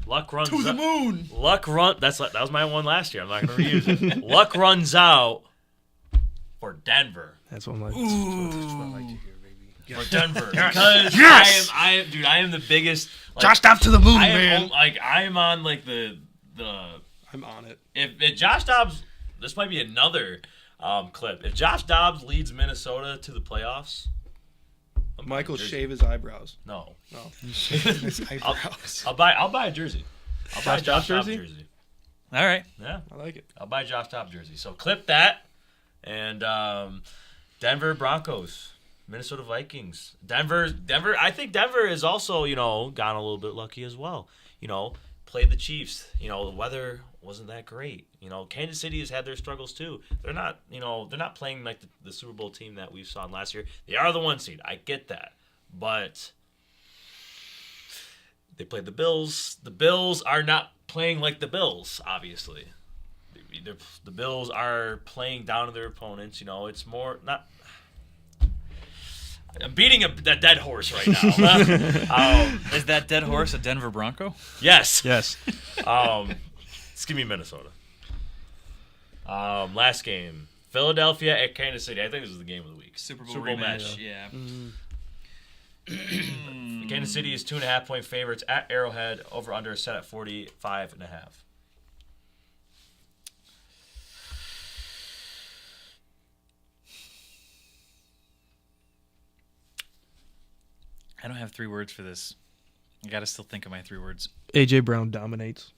Luck runs To the moon. Luck run. That was my one last year. I'm not gonna reuse it. Luck runs out for Denver. That's what I'm like. That's what I like to hear, baby. For Denver, because I am the biggest. Like, Josh Dobbs to the moon, I am man. I am on like the. I'm on it. If Josh Dobbs, this might be another clip. If Josh Dobbs leads Minnesota to the playoffs, I'm buying Michael a jersey. shave his eyebrows. No, His eyebrows. I'll buy a jersey. I'll buy a Josh Dobbs jersey? jersey. All right. Yeah, I like it. I'll buy a Josh Dobbs jersey. So clip that, and Denver Broncos, Minnesota Vikings, Denver. I think Denver is also gone a little bit lucky as well. Played the Chiefs. The weather wasn't that great. Kansas City has had their struggles too. They're not playing like the Super Bowl team that we saw last year. They are the 1 seed. I get that, but they played the Bills. The Bills are not playing like the Bills, obviously. The Bills are playing down to their opponents. It's more not. I'm beating a dead horse right now. Is that dead horse a Denver Bronco? Yes. Yes. Let's give me Minnesota. Last game, Philadelphia at Kansas City. I think this is the game of the week. Super Bowl rematch. match. Yeah. Kansas City is 2.5-point favorites at Arrowhead. Over under set at 45.5. I don't have 3 words for this. I gotta still think of my 3 words. AJ Brown dominates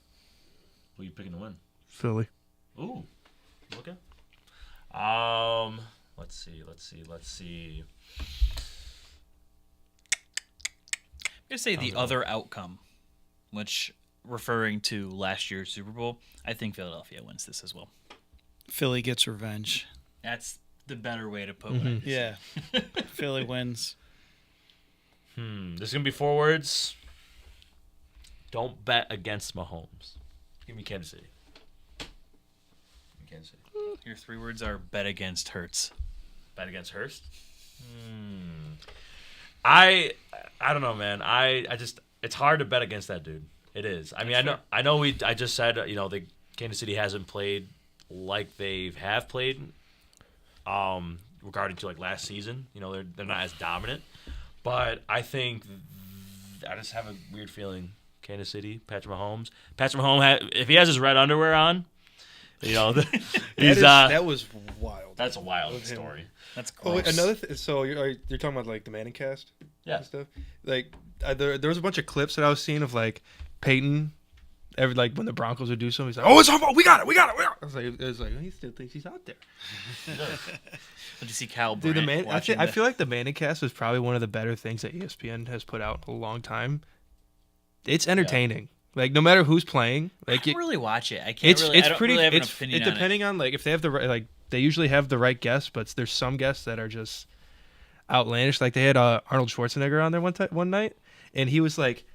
Who are you picking to win? Philly. Ooh. Okay. Let's see. I'm gonna say the other outcome, which referring to last year's Super Bowl. I think Philadelphia wins this as well. Philly gets revenge. That's the better way to put what I just said. Yeah. Philly wins. This is gonna be 4 words. Don't bet against Mahomes. Give me Kansas City. Kansas City. Your 3 words are bet against Hurts. Bet against Hurst. I don't know, man. I just it's hard to bet against that dude. It is. I mean, I know. I just said the Kansas City hasn't played like they have played. Regarding to like last season, they're not as dominant. But I think I just have a weird feeling. Kansas City, Patrick Mahomes. If he has his red underwear on, he's that was wild. that's a wild story. That's Oh, gross. wait, another so you're talking about like the Manning cast Yeah. and stuff. Like there was a bunch of clips that I was seeing of like Peyton. When the Broncos would do something, he's like, "Oh, it's our fault. We got it. I was like, he still thinks he's out there." Did you see Cal Dude, Brandt watching I feel like the Manning cast was probably one of the better things that ESPN has put out in a long time. It's entertaining. Like no matter who's playing, I like don't really watch it. I can't it's I don't pretty. really have an It's opinion it on depending on like if they have the right, like they usually have the right guests, but there's some guests that are just outlandish. Like they had Arnold Schwarzenegger on there one night, and he was like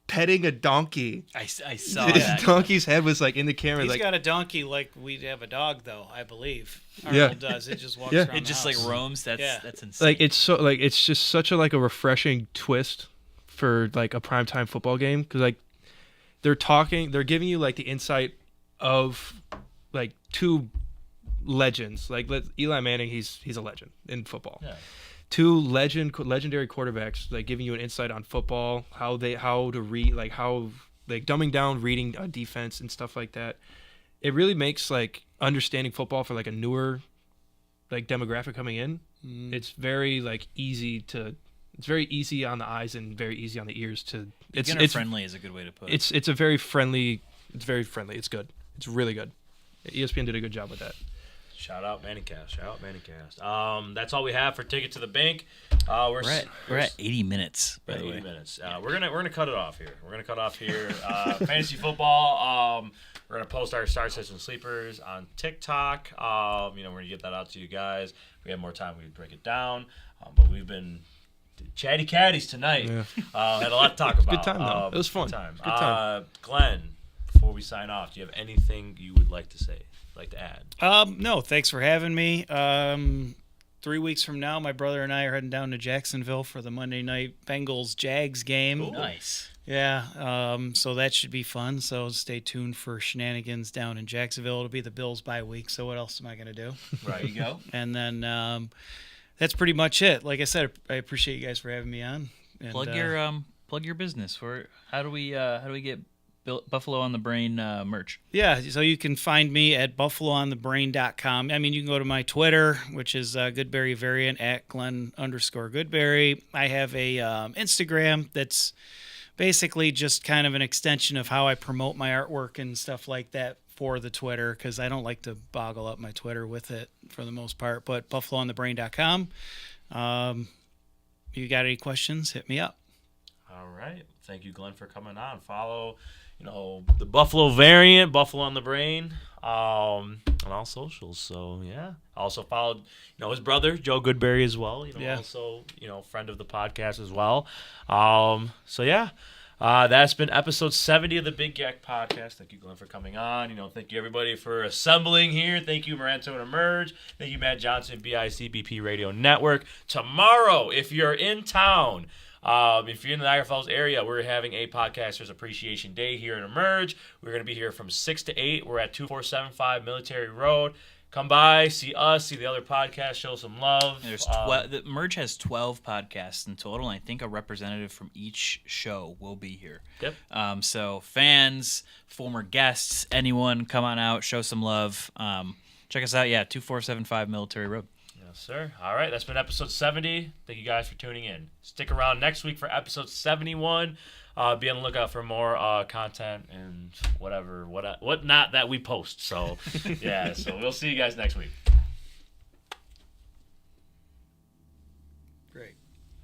petting a donkey. I saw His that. donkey's head was like in the camera. He's like got a donkey like we'd have a dog, though, I believe. Yeah. Arnold does. It just walks Yeah. around It just the like house. roams. That's Yeah. insane. like it's so like it's just such a like a refreshing twist for like a primetime football game, because like they're giving you like the insight of like two legends. Like Eli Manning, he's a legend in football. Yeah. Two legendary quarterbacks, like giving you an insight on football, how to read, like how like dumbing down reading a defense and stuff like that. It really makes like understanding football for like a newer like demographic coming in. It's very like it's very easy on the eyes and very easy on the ears to. Beginner friendly is a good way to put it. It's a very friendly. It's very friendly. It's good. It's really good. ESPN did a good job with that. Shout out ManningCast. That's all we have for Ticket to the Bank. We're at 80 minutes. By the 80 way. minutes. We're gonna cut it off here. Fantasy football. We're gonna post our start sets and sleepers on TikTok. We're gonna get that out to you guys. If we have more time, we'd break it down. But we've been chatty catties tonight. Yeah. Had a lot to talk about. Good time though. It was fun. Good time. Good time. Glenn, before we sign off, do you have anything you would like to say? Like to add? No, thanks for having me. 3 weeks from now, my brother and I are heading down to Jacksonville for the Monday night Bengals-Jags game. Cool. Nice. Yeah, so that should be fun. So stay tuned for shenanigans down in Jacksonville. It'll be the Bills bye week, so what else am I going to do? Right. There you go. And then that's pretty much it. Like I said, I appreciate you guys for having me on. And, Plug your business. How do we get Buffalo on the Brain merch? Yeah, so you can find me at buffaloonthebrain.com. I mean, you can go to my Twitter, which is Goodberry Variant at Glenn_Goodberry. I have a Instagram that's basically just kind of an extension of how I promote my artwork and stuff like that for the Twitter, because I don't like to boggle up my Twitter with it for the most part. But buffaloonthebrain.com. You got any questions, hit me up. All right. Thank you, Glenn, for coming on. Follow, the Buffalo Variant, Buffalo on the Brain, on all socials. So, yeah. Also followed, his brother, Joe Goodberry, as well. Also, friend of the podcast as well. So, yeah. That's been episode 70 of the Big YAC podcast. Thank you, Glenn, for coming on. Thank you, everybody, for assembling here. Thank you, Maranto and Emerge. Thank you, Matt Johnson, BICBP Radio Network. Tomorrow, if you're in town, if you're in the Niagara Falls area, we're having a Podcasters Appreciation Day here in Emerge. We're going to be here from 6 to 8. We're at 2475 Military Road. Come by, see us, see the other podcasts, show some love. There's the Merge has 12 podcasts in total, and I think a representative from each show will be here. Yep. So fans, former guests, anyone, come on out, show some love. Check us out, 2475 Military Road. Yes, sir. All right, that's been episode 70. Thank you guys for tuning in. Stick around next week for episode 71. Be on the lookout for more content and whatnot that we post. So, yeah, so we'll see you guys next week. Great.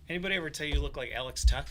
Anybody ever tell you look like Alex Tuck?